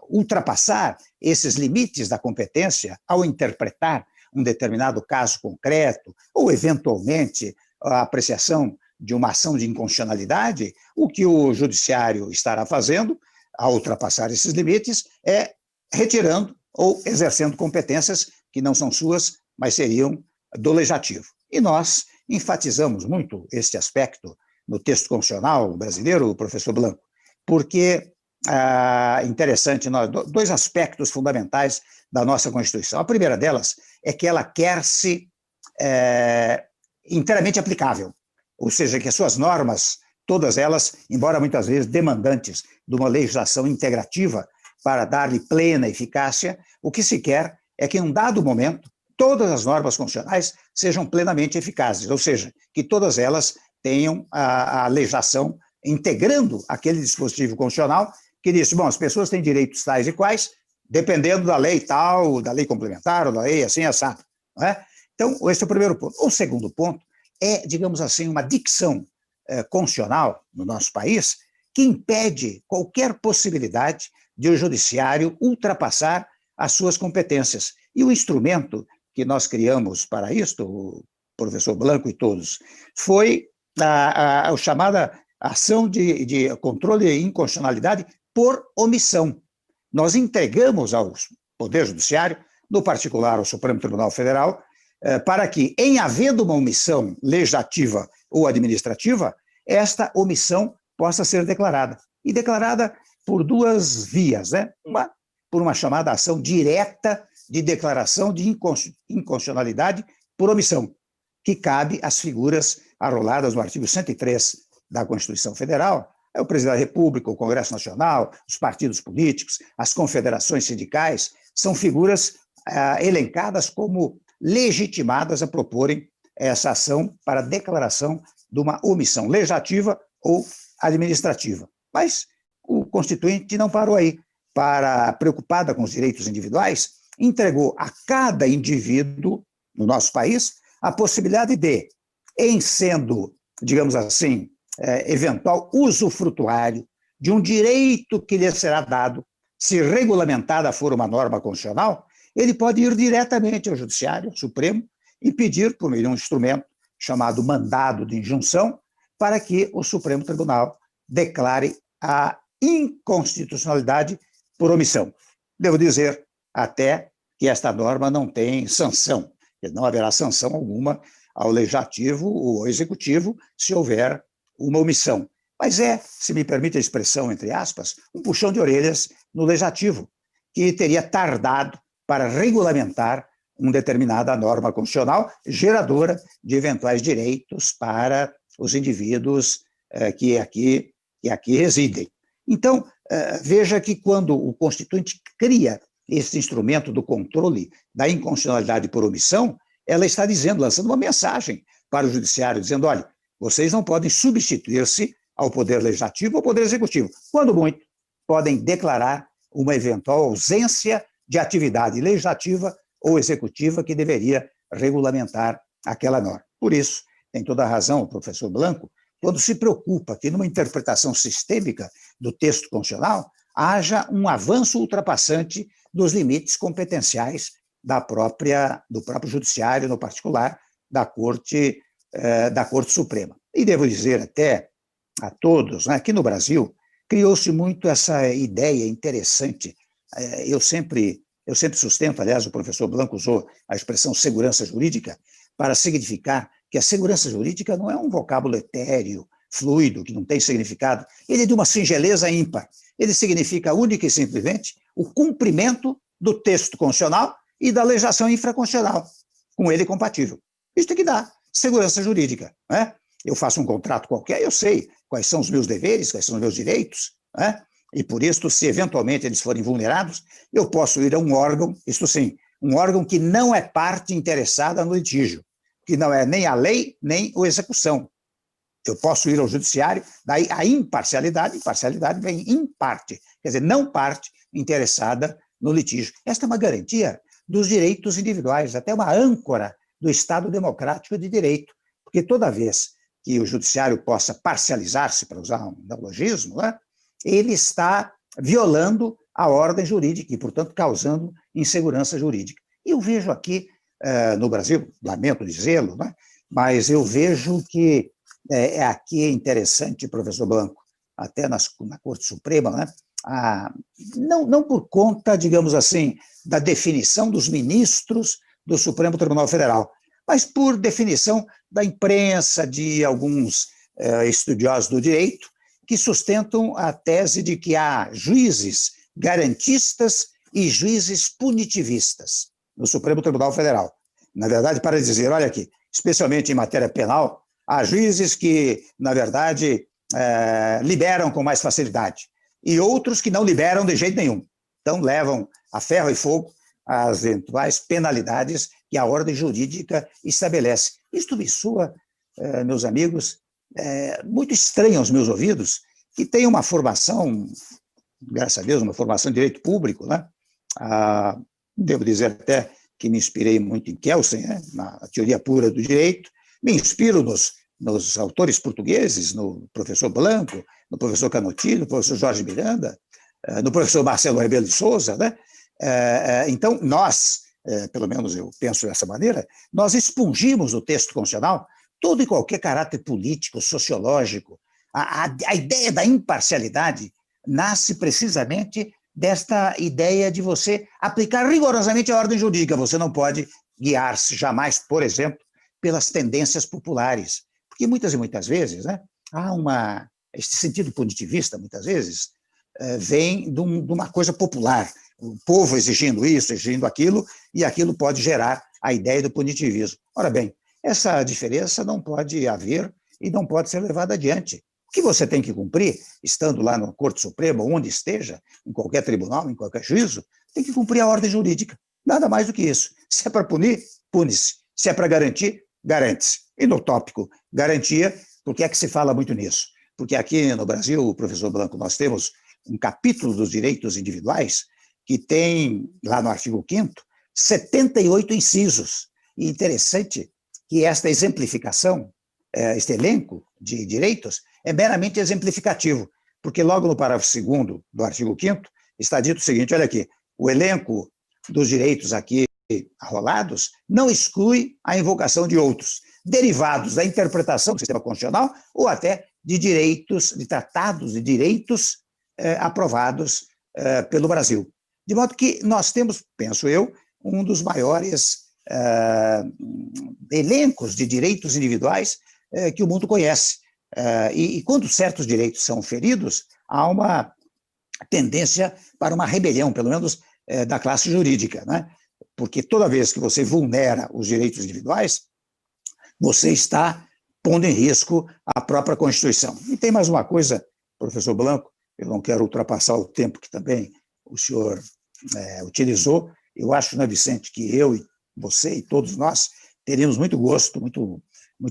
ultrapassar esses limites da competência ao interpretar um determinado caso concreto, ou, eventualmente, a apreciação de uma ação de inconstitucionalidade, o que o Judiciário estará fazendo, ao ultrapassar esses limites, é retirando ou exercendo competências que não são suas, mas seriam do Legislativo. E nós enfatizamos muito este aspecto no texto constitucional brasileiro, professor Blanco, porque interessante, dois aspectos fundamentais da nossa Constituição. A primeira delas é que ela quer-se inteiramente aplicável, ou seja, que as suas normas, todas elas, embora muitas vezes demandantes de uma legislação integrativa para dar-lhe plena eficácia, o que se quer é que, em um dado momento, todas as normas constitucionais sejam plenamente eficazes, ou seja, que todas elas tenham a legislação integrando aquele dispositivo constitucional que diz, bom, as pessoas têm direitos tais e quais, dependendo da lei tal, da lei complementar, ou da lei assim, assado. Não é? Então, esse é o primeiro ponto. O segundo ponto é, digamos assim, uma dicção constitucional no nosso país que impede qualquer possibilidade de o judiciário ultrapassar as suas competências. E o instrumento que nós criamos para isto, o professor Blanco e todos, foi a chamada ação de controle de inconstitucionalidade por omissão. Nós entregamos ao Poder Judiciário, no particular ao Supremo Tribunal Federal, para que, em havendo uma omissão legislativa ou administrativa, esta omissão possa ser declarada. E declarada por duas vias, né? Por uma chamada ação direta de declaração de inconstitucionalidade por omissão, que cabe às figuras arroladas no artigo 103 da Constituição Federal, é o Presidente da República, o Congresso Nacional, os partidos políticos, as confederações sindicais, são figuras elencadas como legitimadas a proporem essa ação para declaração de uma omissão legislativa ou administrativa. Mas o Constituinte não parou aí. Preocupada com os direitos individuais, entregou a cada indivíduo no nosso país a possibilidade de, em sendo, digamos assim, eventual usufrutuário de um direito que lhe será dado, se regulamentada for uma norma constitucional, ele pode ir diretamente ao Judiciário Supremo e pedir, por meio de um instrumento chamado mandado de injunção, para que o Supremo Tribunal declare a inconstitucionalidade por omissão. Devo dizer até que esta norma não tem sanção, não haverá sanção alguma ao Legislativo ou ao Executivo se houver uma omissão. Mas se me permite a expressão, entre aspas, um puxão de orelhas no Legislativo, que teria tardado para regulamentar uma determinada norma constitucional geradora de eventuais direitos para os indivíduos que aqui residem. Então, veja que quando o Constituinte cria esse instrumento do controle da inconstitucionalidade por omissão, ela está dizendo, lançando uma mensagem para o Judiciário, dizendo, olha, vocês não podem substituir-se ao Poder Legislativo ou ao Poder Executivo. Quando muito, podem declarar uma eventual ausência de atividade legislativa ou executiva que deveria regulamentar aquela norma. Por isso, tem toda a razão o professor Blanco, quando se preocupa que numa interpretação sistêmica do texto constitucional haja um avanço ultrapassante dos limites competenciais do próprio Judiciário, no particular, da Corte Suprema. E devo dizer até a todos, né, que no Brasil criou-se muito essa ideia interessante. Eu sempre sustento, aliás, o professor Blanco usou a expressão segurança jurídica para significar que a segurança jurídica não é um vocábulo etéreo, fluido, que não tem significado. Ele é de uma singeleza ímpar. Ele significa única e simplesmente o cumprimento do texto constitucional e da legislação infraconstitucional, com ele compatível. Isso tem que dar segurança jurídica, né? Eu faço um contrato qualquer, eu sei quais são os meus deveres, quais são os meus direitos, né? E por isso, se eventualmente eles forem vulnerados, eu posso ir a um órgão, isto sim, um órgão que não é parte interessada no litígio, que não é nem a lei, nem a execução. Eu posso ir ao judiciário, daí a imparcialidade vem em parte, quer dizer, não parte interessada no litígio. Esta é uma garantia dos direitos individuais, até uma âncora do Estado democrático de direito, porque toda vez que o judiciário possa parcializar-se, para usar um neologismo, né, ele está violando a ordem jurídica e, portanto, causando insegurança jurídica. E eu vejo aqui, no Brasil, lamento dizê-lo, né, mas eu vejo que aqui é interessante, professor Blanco, até na Corte Suprema, né, não por conta, digamos assim, da definição dos ministros do Supremo Tribunal Federal, mas por definição da imprensa, de alguns estudiosos do direito, que sustentam a tese de que há juízes garantistas e juízes punitivistas no Supremo Tribunal Federal. Na verdade, para dizer, olha aqui, especialmente em matéria penal, há juízes que, na verdade, liberam com mais facilidade, e outros que não liberam de jeito nenhum. Então, levam a ferro e fogo as eventuais penalidades que a ordem jurídica estabelece. Isto me soa, meus amigos, muito estranho aos meus ouvidos, que tem uma formação, graças a Deus, uma formação em direito público, né? Devo dizer até que me inspirei muito em Kelsen, né? Na teoria pura do direito, me inspiro nos autores portugueses, no professor Blanco, no professor Canotino, no professor Jorge Miranda, no professor Marcelo Rebelo de Souza, né? Então, nós, pelo menos eu penso dessa maneira, nós expungimos no texto constitucional todo e qualquer caráter político, sociológico. A ideia da imparcialidade nasce precisamente desta ideia de você aplicar rigorosamente a ordem jurídica. Você não pode guiar-se jamais, por exemplo, pelas tendências populares. Porque muitas e muitas vezes, né, esse sentido punitivista, muitas vezes, vem de uma coisa popular. O povo exigindo isso, exigindo aquilo, e aquilo pode gerar a ideia do punitivismo. Ora bem, essa diferença não pode haver e não pode ser levada adiante. O que você tem que cumprir, estando lá na Corte Suprema, onde esteja, em qualquer tribunal, em qualquer juízo, tem que cumprir a ordem jurídica. Nada mais do que isso. Se é para punir, pune-se. Se é para garantir, garante-se. E no tópico garantia, por que é que se fala muito nisso? Porque aqui no Brasil, professor Blanco, nós temos um capítulo dos direitos individuais que tem, lá no artigo 5º, 78 incisos. E interessante que esta exemplificação, este elenco de direitos, é meramente exemplificativo. porque logo no parágrafo 2º do artigo 5º está dito o seguinte, olha aqui, o elenco dos direitos aqui arrolados não exclui a invocação de outros, derivados da interpretação do sistema constitucional ou até de direitos, de tratados de direitos aprovados pelo Brasil. De modo que nós temos, penso eu, um dos maiores elencos de direitos individuais que o mundo conhece. E quando certos direitos são feridos, há uma tendência para uma rebelião, pelo menos da classe jurídica, né? Porque toda vez que você vulnera os direitos individuais, você está pondo em risco a própria Constituição. E tem mais uma coisa, professor Blanco, eu não quero ultrapassar o tempo que também o senhor utilizou. Eu acho, né, Vicente, que eu e você e todos nós teríamos muito gosto, muito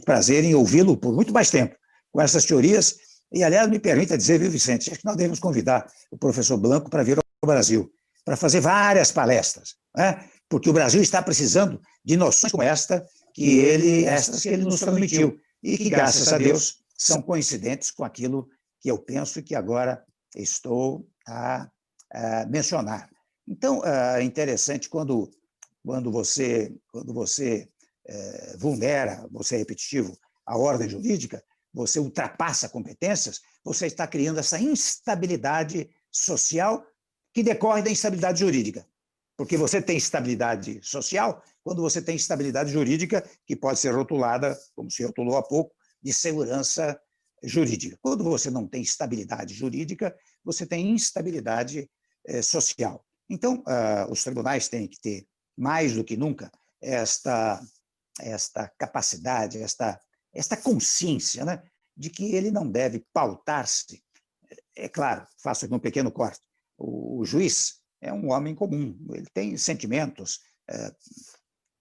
prazer em ouvi-lo por muito mais tempo, com essas teorias. E, aliás, me permita dizer, viu, Vicente, acho que nós devemos convidar o professor Blanco para vir ao Brasil, para fazer várias palestras, né? Porque o Brasil está precisando de noções como estas que ele nos transmitiu, e que, graças a Deus, são coincidentes com aquilo que eu penso e que agora estou a mencionar. Então, é interessante quando você vulnera, você é repetitivo, a ordem jurídica, você ultrapassa competências, você está criando essa instabilidade social que decorre da instabilidade jurídica. Porque você tem estabilidade social quando você tem estabilidade jurídica, que pode ser rotulada, como se rotulou há pouco, de segurança jurídica. Quando você não tem estabilidade jurídica, você tem instabilidade social. Então, os tribunais têm que ter, mais do que nunca, esta capacidade, esta consciência, né, de que ele não deve pautar-se. É claro, faço aqui um pequeno corte. O juiz é um homem comum, ele tem sentimentos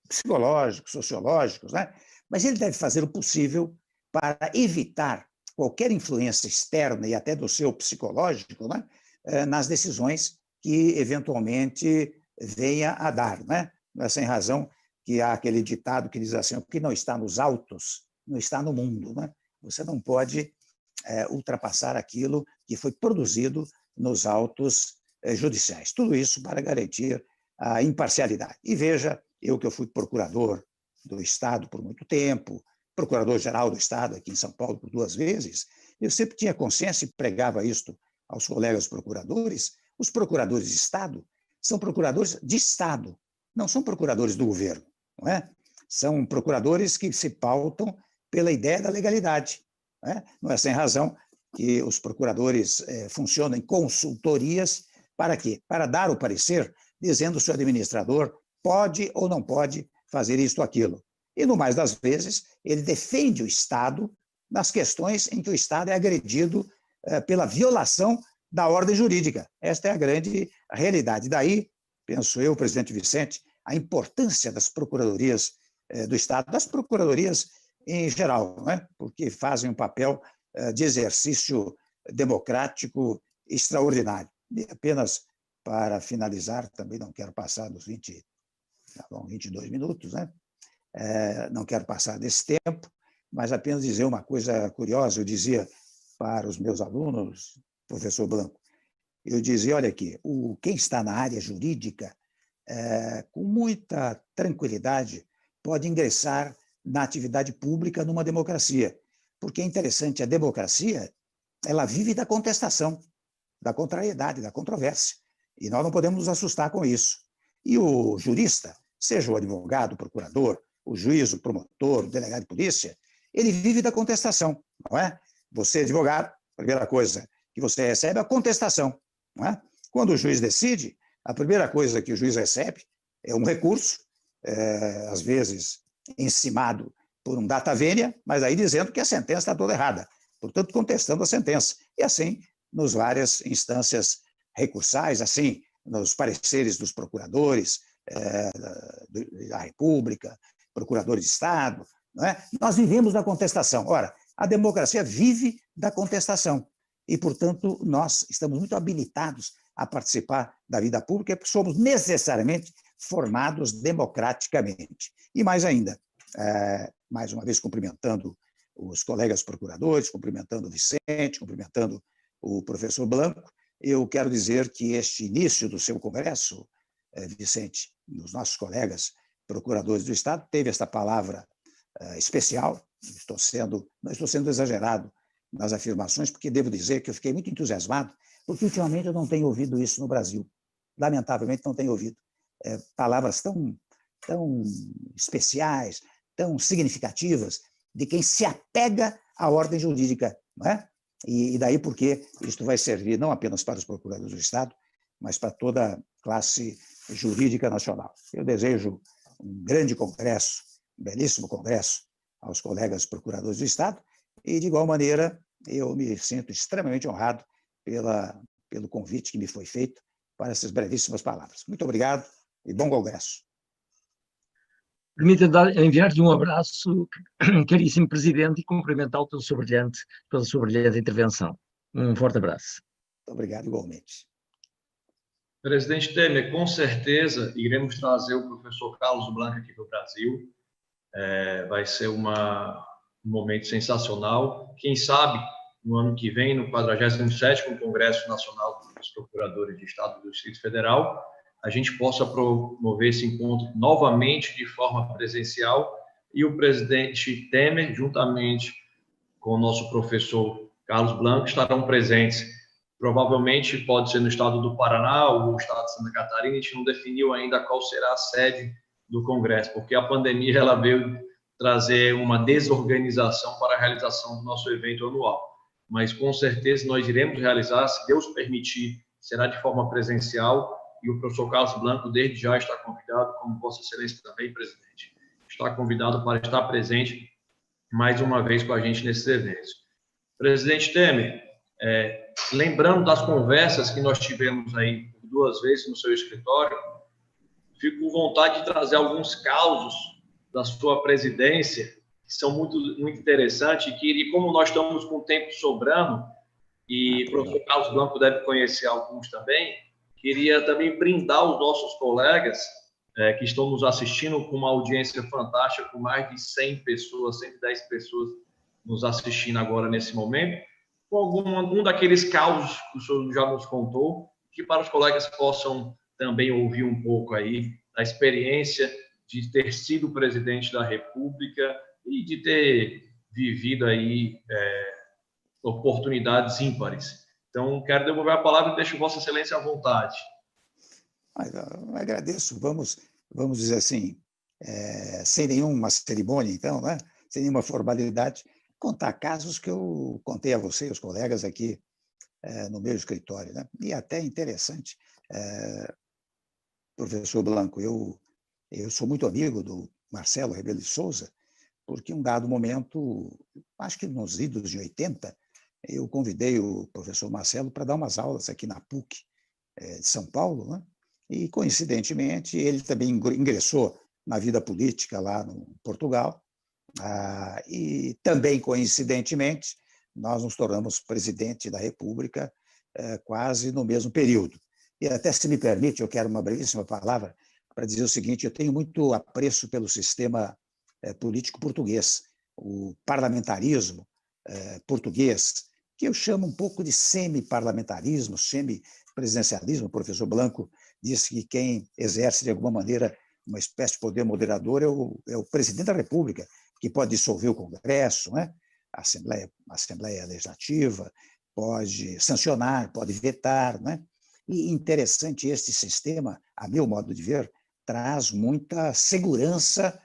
psicológicos, sociológicos, né? Mas ele deve fazer o possível para evitar qualquer influência externa e até do seu psicológico, né, nas decisões que eventualmente venha a dar, né? Não é sem razão que há aquele ditado que diz assim, o que não está nos autos não está no mundo, né? Você não pode ultrapassar aquilo que foi produzido nos autos judiciais. Tudo isso para garantir a imparcialidade. E veja, eu que fui procurador do Estado por muito tempo, procurador-geral do Estado aqui em São Paulo por 2 vezes, eu sempre tinha consciência e pregava isto aos colegas procuradores. Os procuradores de Estado são procuradores de Estado, não são procuradores do governo, não é? São procuradores que se pautam pela ideia da legalidade. Não é sem razão que os procuradores funcionam em consultorias para quê? Para dar o parecer dizendo se o administrador pode ou não pode fazer isto ou aquilo. E, no mais das vezes, ele defende o Estado nas questões em que o Estado é agredido pela violação da ordem jurídica. Esta é a grande realidade. Daí, penso eu, presidente Vicente, a importância das procuradorias do Estado, das procuradorias em geral, né? Porque fazem um papel de exercício democrático extraordinário. E apenas para finalizar, também não quero passar dos 22 minutos, né? Não quero passar desse tempo, mas apenas dizer uma coisa curiosa. Eu dizia para os meus alunos, professor Blanco, eu dizia, olha aqui, quem está na área jurídica, com muita tranquilidade, pode ingressar na atividade pública numa democracia, porque é interessante, a democracia, ela vive da contestação, da contrariedade, da controvérsia, e nós não podemos nos assustar com isso. E o jurista, seja o advogado, o procurador, o juiz, o promotor, o delegado de polícia, ele vive da contestação, não é? Você, advogado, a primeira coisa que você recebe é a contestação, não é? Quando o juiz decide, a primeira coisa que o juiz recebe é um recurso, às vezes encimado por um data venia, mas aí dizendo que a sentença está toda errada, portanto, contestando a sentença. E assim, nas várias instâncias recursais, assim, nos pareceres dos procuradores da República, procuradores de Estado, não é? Nós vivemos da contestação. Ora, a democracia vive da contestação e, portanto, nós estamos muito habilitados a participar da vida pública porque somos necessariamente formados democraticamente. E mais ainda, mais uma vez cumprimentando os colegas procuradores, cumprimentando o Vicente, cumprimentando o professor Blanco, eu quero dizer que este início do seu congresso, Vicente, dos nossos colegas procuradores do Estado, teve esta palavra especial. Não estou sendo exagerado nas afirmações, porque devo dizer que eu fiquei muito entusiasmado, porque ultimamente eu não tenho ouvido isso no Brasil. Lamentavelmente não tenho ouvido palavras tão especiais, tão significativas, de quem se apega à ordem jurídica, não é? E daí porque isto vai servir não apenas para os procuradores do Estado, mas para toda a classe jurídica nacional. Eu desejo um grande congresso, um belíssimo congresso aos colegas procuradores do Estado, e, de igual maneira, eu me sinto extremamente honrado pelo convite que me foi feito para essas brevíssimas palavras. Muito obrigado e bom congresso. Permita-me enviar-lhe um abraço, caríssimo Presidente, e cumprimentá-lo pela sua brilhante intervenção. Um forte abraço. Muito obrigado, igualmente. Presidente Temer, com certeza iremos trazer o professor Carlos Blanco aqui para o Brasil. Vai ser um momento sensacional. Quem sabe, no ano que vem, no 47º Congresso Nacional dos Procuradores de Estado do Distrito Federal, a gente possa promover esse encontro novamente de forma presencial e o presidente Temer, juntamente com o nosso professor Carlos Blanco, estarão presentes. Provavelmente pode ser no estado do Paraná ou no estado de Santa Catarina. A gente não definiu ainda qual será a sede do Congresso, porque a pandemia ela veio trazer uma desorganização para a realização do nosso evento anual. Mas, com certeza, nós iremos realizar, se Deus permitir, será de forma presencial, e o professor Carlos Blanco, desde já, está convidado, como Vossa Excelência também, presidente, está convidado para estar presente mais uma vez com a gente nesses eventos. Presidente Temer, lembrando das conversas que nós tivemos aí 2 vezes no seu escritório, fico com vontade de trazer alguns causos da sua presidência, que são muito, muito interessantes, e como nós estamos com o tempo sobrando, e o professor Carlos Blanco deve conhecer alguns também, queria também brindar os nossos colegas que estão nos assistindo com uma audiência fantástica, com mais de 100 pessoas, 110 pessoas nos assistindo agora nesse momento, com algum daqueles causos que o senhor já nos contou, que para os colegas possam também ouvir um pouco aí da experiência de ter sido presidente da República e de ter vivido aí oportunidades ímpares. Então, quero devolver a palavra e deixo Vossa Excelência à vontade. Eu agradeço. Vamos dizer assim, sem nenhuma cerimônia, então, né? Sem nenhuma formalidade, contar casos que eu contei a você e os colegas aqui no meu escritório, né? E até interessante, professor Blanco, eu sou muito amigo do Marcelo Rebelo de Souza, porque em um dado momento, acho que nos idos de 80, eu convidei o professor Marcelo para dar umas aulas aqui na PUC de São Paulo, né? E, coincidentemente, ele também ingressou na vida política lá no Portugal, e também, coincidentemente, nós nos tornamos presidente da República quase no mesmo período. E até, se me permite, eu quero uma brevíssima palavra para dizer o seguinte: eu tenho muito apreço pelo sistema político português, o parlamentarismo português, que eu chamo um pouco de semi-parlamentarismo, semi-presidencialismo. O professor Blanco disse que quem exerce, de alguma maneira, uma espécie de poder moderador é o presidente da República, que pode dissolver o Congresso, né? A Assembleia Legislativa, pode sancionar, pode vetar, né? E interessante, este sistema, a meu modo de ver, traz muita segurança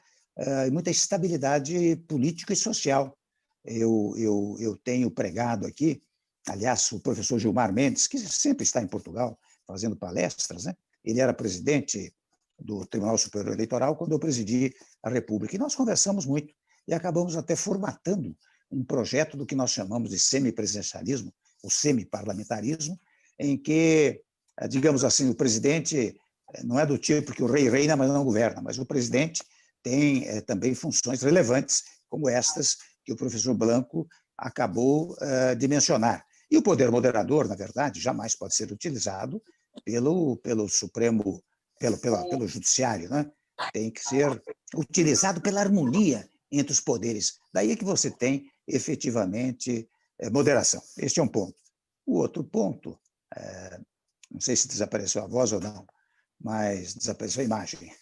e muita estabilidade política e social. Eu tenho pregado aqui, aliás, o professor Gilmar Mendes, que sempre está em Portugal fazendo palestras, né? Ele era presidente do Tribunal Superior Eleitoral quando eu presidi a República, e nós conversamos muito e acabamos até formatando um projeto do que nós chamamos de semipresidencialismo, o semiparlamentarismo, em que, digamos assim, o presidente não é do tipo que o rei reina, mas não governa, mas o presidente tem também funções relevantes, como estas que o professor Blanco acabou de mencionar. E o poder moderador, na verdade, jamais pode ser utilizado pelo Supremo, pelo Judiciário, né? Tem que ser utilizado pela harmonia entre os poderes. Daí é que você tem, efetivamente, moderação. Este é um ponto. O outro ponto, não sei se desapareceu a voz ou não, mas desapareceu a imagem.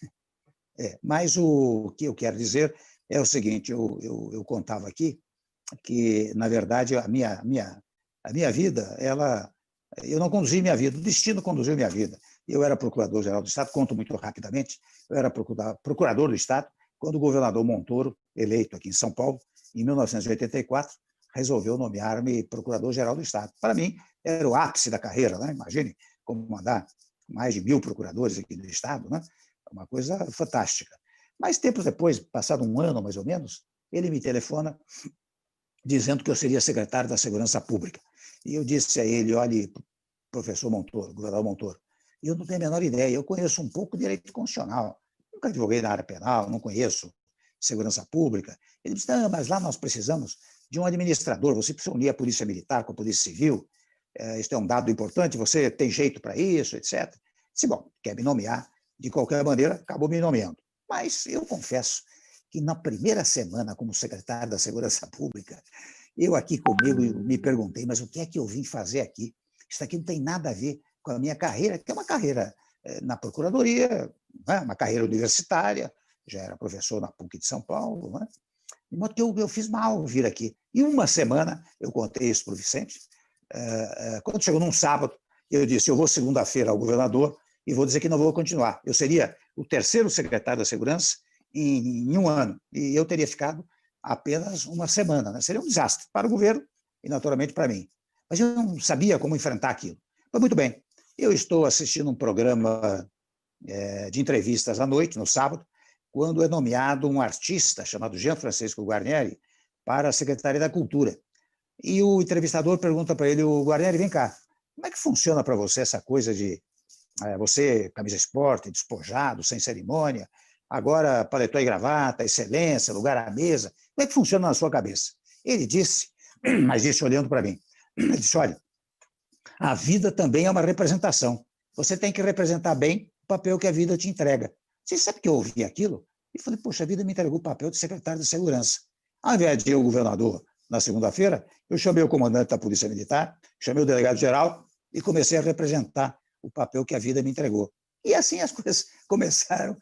Mas o que eu quero dizer é o seguinte, eu contava aqui que, na verdade, a minha vida, eu não conduzi minha vida, o destino conduziu minha vida. Eu era procurador-geral do Estado, conto muito rapidamente, eu era procurador do Estado quando o governador Montoro, eleito aqui em São Paulo, em 1984, resolveu nomear-me procurador-geral do Estado. Para mim, era o ápice da carreira, né? Imagine comandar mais de 1000 procuradores aqui do Estado, né? Uma coisa fantástica. Mas, tempos depois, passado um ano mais ou menos, ele me telefona dizendo que eu seria secretário da Segurança Pública. E eu disse a ele, olha, professor Montoro, governador Montoro, eu não tenho a menor ideia, eu conheço um pouco de direito constitucional, nunca advoguei na área penal, não conheço segurança pública. Ele disse, não, mas lá nós precisamos de um administrador, você precisa unir a Polícia Militar com a Polícia Civil, isso é um dado importante, você tem jeito para isso, etc. Disse, bom, quer me nomear, de qualquer maneira, acabou me nomeando. Mas eu confesso que na primeira semana como secretário da Segurança Pública, eu aqui comigo me perguntei, mas o que é que eu vim fazer aqui? Isso aqui não tem nada a ver com a minha carreira, que é uma carreira na Procuradoria, né? Uma carreira universitária, já era professor na PUC de São Paulo, né? De modo que eu fiz mal vir aqui. Em uma semana, eu contei isso para o Vicente, quando chegou num sábado, eu disse, eu vou segunda-feira ao governador e vou dizer que não vou continuar. Eu seria o terceiro secretário da Segurança em um ano, e eu teria ficado apenas uma semana, né? Seria um desastre para o governo e, naturalmente, para mim. Mas eu não sabia como enfrentar aquilo. Mas, muito bem, eu estou assistindo um programa de entrevistas à noite, no sábado, quando é nomeado um artista chamado Jean Francisco Guarnieri para a Secretaria da Cultura. E o entrevistador pergunta para ele, o Guarnieri, vem cá, como é que funciona para você essa coisa de você, camisa esporte, despojado, sem cerimônia, agora paletó e gravata, excelência, lugar à mesa, como é que funciona na sua cabeça? Ele disse, mas disse olhando para mim, ele disse, olha, a vida também é uma representação, você tem que representar bem o papel que a vida te entrega. Você sabe que eu ouvi aquilo? E falei, poxa, a vida me entregou o papel de secretário de Segurança. Ao invés de ir ao governador na segunda-feira, eu chamei o comandante da Polícia Militar, chamei o delegado-geral e comecei a representar o papel que a vida me entregou. E assim as coisas começaram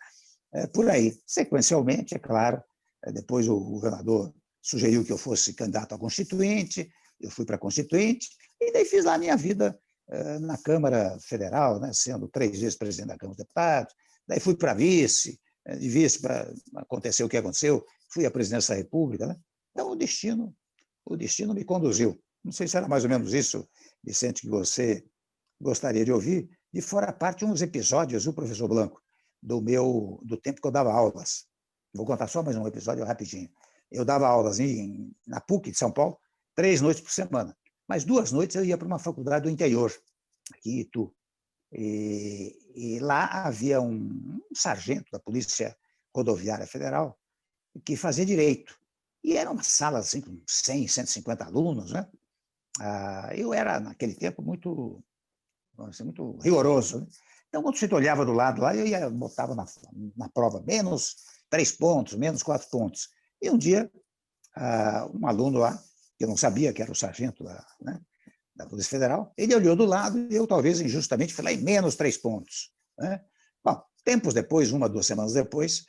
por aí. Sequencialmente, é claro, depois o governador sugeriu que eu fosse candidato a constituinte, eu fui para a constituinte, e daí fiz lá a minha vida na Câmara Federal, né, sendo 3 vezes presidente da Câmara dos Deputados, daí fui para vice, de vice para acontecer o que aconteceu, fui à presidência da República, né? Então o destino me conduziu. Não sei se era mais ou menos isso, Vicente, que você gostaria de ouvir, de fora a parte uns episódios, o professor Blanco, do tempo que eu dava aulas. Vou contar só mais um episódio rapidinho. Eu dava aulas na PUC de São Paulo, 3 noites por semana, mas 2 noites eu ia para uma faculdade do interior, aqui em Itu. E lá havia um sargento da Polícia Rodoviária Federal que fazia direito. E era uma sala assim, com 100, 150 alunos, né? Eu era, naquele tempo, muito rigoroso, né? Então, quando você olhava do lado lá, eu botava na prova menos 3 pontos, menos 4 pontos. E um dia, um aluno lá, que eu não sabia que era o sargento da Polícia Federal, ele olhou do lado e eu, talvez injustamente, falei menos 3 pontos. Né? Bom, tempos depois, 1 ou 2 semanas depois,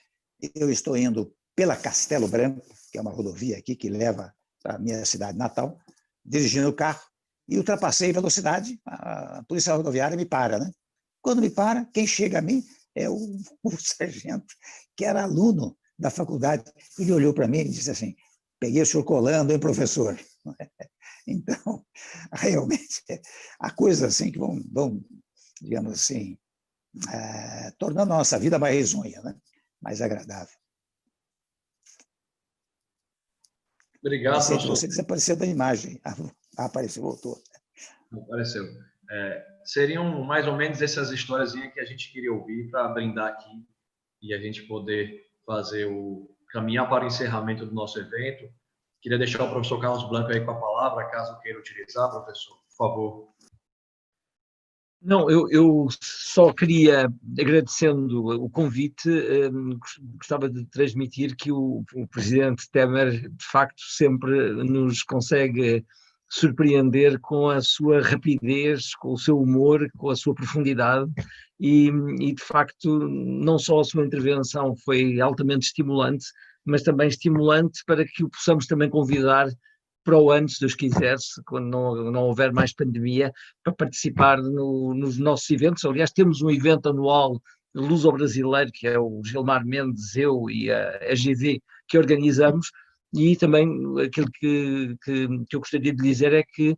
eu estou indo pela Castelo Branco, que é uma rodovia aqui que leva para a minha cidade natal, dirigindo o carro, e ultrapassei velocidade, a polícia rodoviária me para, né? Quando me para, quem chega a mim é o sargento, que era aluno da faculdade. Ele olhou para mim e disse assim, peguei o senhor colando, hein, professor? Então, realmente, há coisas assim que vão digamos assim, tornando a nossa vida mais risonha, né? Mais agradável. Obrigado, Vicente, professor. você desapareceu da imagem. Apareceu, voltou. Apareceu. Seriam mais ou menos essas histórias que a gente queria ouvir para brindar aqui e a gente poder caminhar para o encerramento do nosso evento. Queria deixar o professor Carlos Blanco aí com a palavra, caso queira utilizar, professor, por favor. Não, eu só queria, agradecendo o convite, gostava de transmitir que o presidente Temer, de facto, sempre nos consegue surpreender com a sua rapidez, com o seu humor, com a sua profundidade e de facto não só a sua intervenção foi altamente estimulante, mas também estimulante para que o possamos também convidar para o ano, se Deus quiser, quando não houver mais pandemia, para participar nos nossos eventos. Aliás, temos um evento anual luso-brasileiro, que é o Gilmar Mendes, eu e a GV, que organizamos, e também aquilo que eu gostaria de dizer é que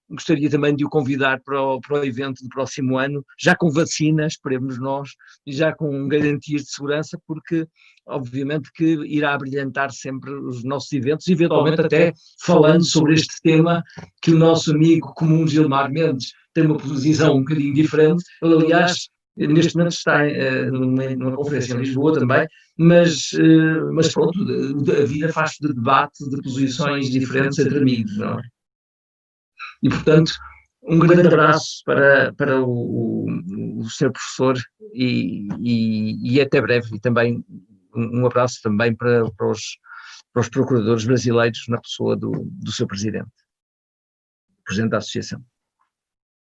gostaria também de o convidar para o evento do próximo ano, já com vacina, esperemos nós, e já com garantias de segurança, porque obviamente que irá brilhantar sempre os nossos eventos, eventualmente até falando sobre este tema que o nosso amigo comum Gilmar Mendes tem uma posição um bocadinho diferente. Ele, aliás, neste momento está numa conferência em Lisboa também, mas pronto, a vida faz de debate de posições diferentes entre amigos, não é? E, portanto, um grande abraço para o Sr. Professor e até breve. E também um abraço também para os procuradores brasileiros na pessoa do seu Presidente da Associação.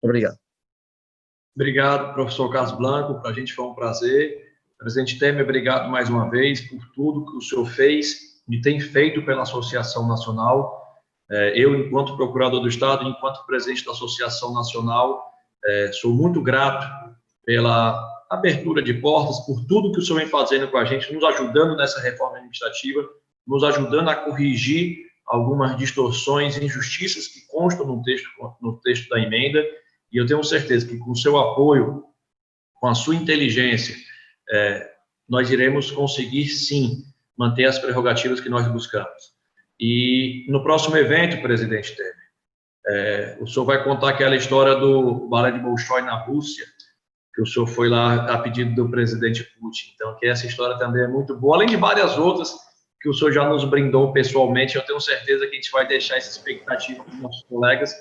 Obrigado. Obrigado, professor Carlos Blanco. Para a gente foi um prazer. Presidente Temer, obrigado mais uma vez por tudo que o senhor fez e tem feito pela Associação Nacional. Eu, enquanto procurador do Estado, enquanto presidente da Associação Nacional, sou muito grato pela abertura de portas, por tudo que o senhor vem fazendo com a gente, nos ajudando nessa reforma administrativa, nos ajudando a corrigir algumas distorções e injustiças que constam no texto da emenda, e eu tenho certeza que com o seu apoio, com a sua inteligência, nós iremos conseguir, sim, manter as prerrogativas que nós buscamos. E no próximo evento, presidente Temer, o senhor vai contar aquela história do balé de Bolshoi na Rússia, que o senhor foi lá a pedido do presidente Putin. Então, que essa história também é muito boa, além de várias outras que o senhor já nos brindou pessoalmente. Eu tenho certeza que a gente vai deixar essa expectativa para os nossos colegas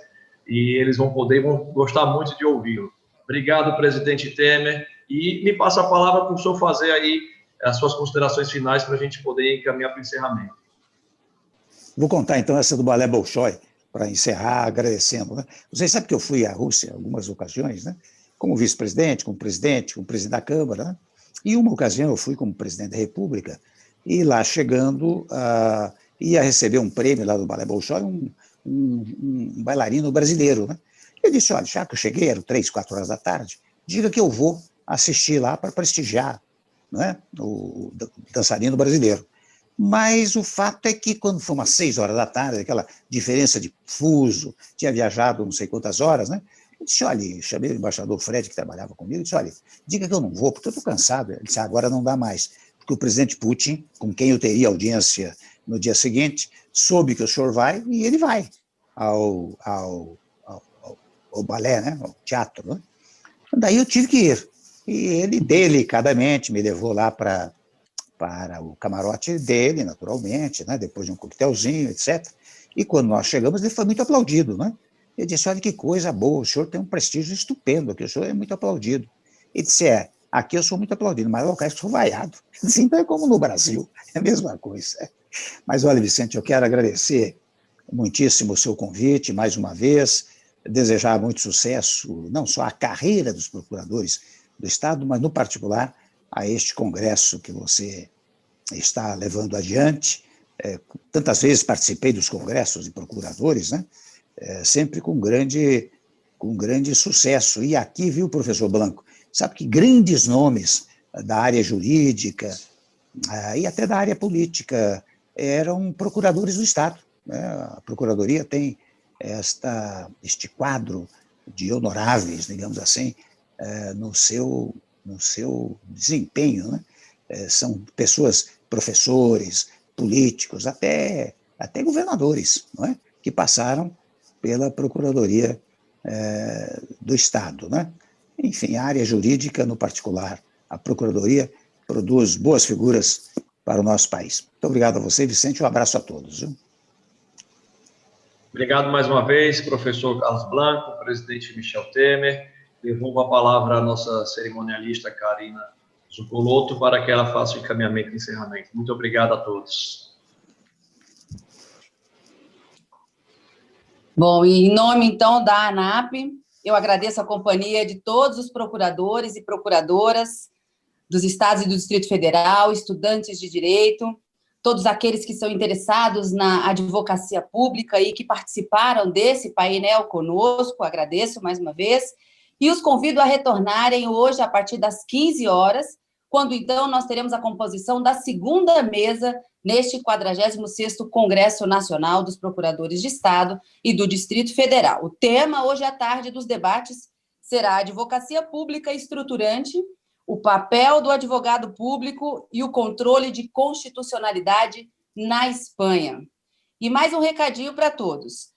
e eles vão gostar muito de ouvi-lo. Obrigado, presidente Temer. E me passa a palavra para o senhor fazer aí as suas considerações finais para a gente poder encaminhar para o encerramento. Vou contar, então, essa do balé Bolshoi, para encerrar agradecendo. Né? Vocês sabem que eu fui à Rússia em algumas ocasiões, né? Como vice-presidente, como presidente da Câmara. Né? E uma ocasião eu fui como presidente da República, e lá chegando, ia receber um prêmio lá do balé Bolshoi, um bailarino brasileiro. Né? Eu disse, olha, já que eu cheguei, eram 3, 4 horas da tarde, diga que eu vou assistir lá para prestigiar, né? O dançarino brasileiro. Mas o fato é que, quando foi umas 6 horas da tarde, aquela diferença de fuso, tinha viajado não sei quantas horas, né? Eu disse, olha, chamei o embaixador Fred, que trabalhava comigo, disse, olha, diga que eu não vou, porque eu estou cansado. Ele disse, agora não dá mais, porque o presidente Putin, com quem eu teria audiência no dia seguinte, soube que o senhor vai, e ele vai ao balé, né? Ao teatro. Né? Daí eu tive que ir. E ele, delicadamente, me levou lá para o camarote dele, naturalmente, né, depois de um coquetelzinho, etc. E quando nós chegamos, ele foi muito aplaudido. Né? Ele disse, olha que coisa boa, o senhor tem um prestígio estupendo aqui, o senhor é muito aplaudido. Ele disse, aqui eu sou muito aplaudido, mas locais que sou vaiado. Assim, então é como no Brasil, é a mesma coisa. Mas olha, Vicente, eu quero agradecer muitíssimo o seu convite, mais uma vez, desejar muito sucesso, não só à carreira dos procuradores do Estado, mas, no particular, a este congresso que você está levando adiante. Tantas vezes participei dos congressos de procuradores, né? Sempre com grande sucesso. E aqui, viu, professor Blanco, sabe que grandes nomes da área jurídica e até da área política eram procuradores do Estado. Né? A Procuradoria tem este quadro de honoráveis, digamos assim, no seu desempenho. Né? São pessoas, professores, políticos, até governadores, não é? Que passaram pela Procuradoria do Estado. Né? Enfim, a área jurídica, no particular, a Procuradoria produz boas figuras para o nosso país. Muito obrigado a você, Vicente, um abraço a todos. Viu? Obrigado mais uma vez, professor Carlos Blanco, presidente Michel Temer. Devolvo a palavra à nossa cerimonialista, Karina Zucoloto, para que ela faça o encaminhamento e encerramento. Muito obrigado a todos. Bom, e em nome, então, da ANAP, eu agradeço a companhia de todos os procuradores e procuradoras dos estados e do Distrito Federal, estudantes de direito, todos aqueles que são interessados na advocacia pública e que participaram desse painel conosco, agradeço mais uma vez, e os convido a retornarem hoje a partir das 15 horas, quando então nós teremos a composição da segunda mesa neste 46º Congresso Nacional dos Procuradores de Estado e do Distrito Federal. O tema hoje à tarde dos debates será a advocacia pública estruturante, o papel do advogado público e o controle de constitucionalidade na Espanha. E mais um recadinho para todos.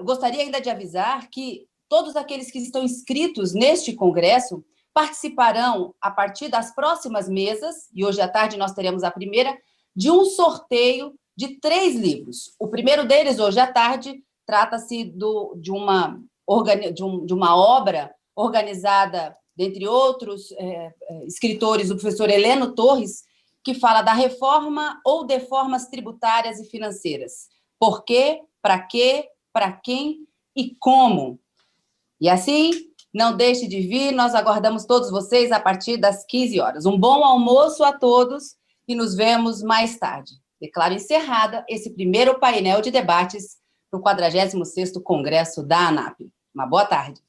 Gostaria ainda de avisar que todos aqueles que estão inscritos neste congresso participarão, a partir das próximas mesas, e hoje à tarde nós teremos a primeira, de um sorteio de 3 livros. O primeiro deles, hoje à tarde, trata-se de uma obra organizada, dentre outros escritores, o professor Heleno Torres, que fala da reforma ou deformas tributárias e financeiras. Por quê, para quem e como. E assim, não deixe de vir, nós aguardamos todos vocês a partir das 15 horas. Um bom almoço a todos e nos vemos mais tarde. Declaro encerrada esse primeiro painel de debates no 46º Congresso da ANAP. Uma boa tarde.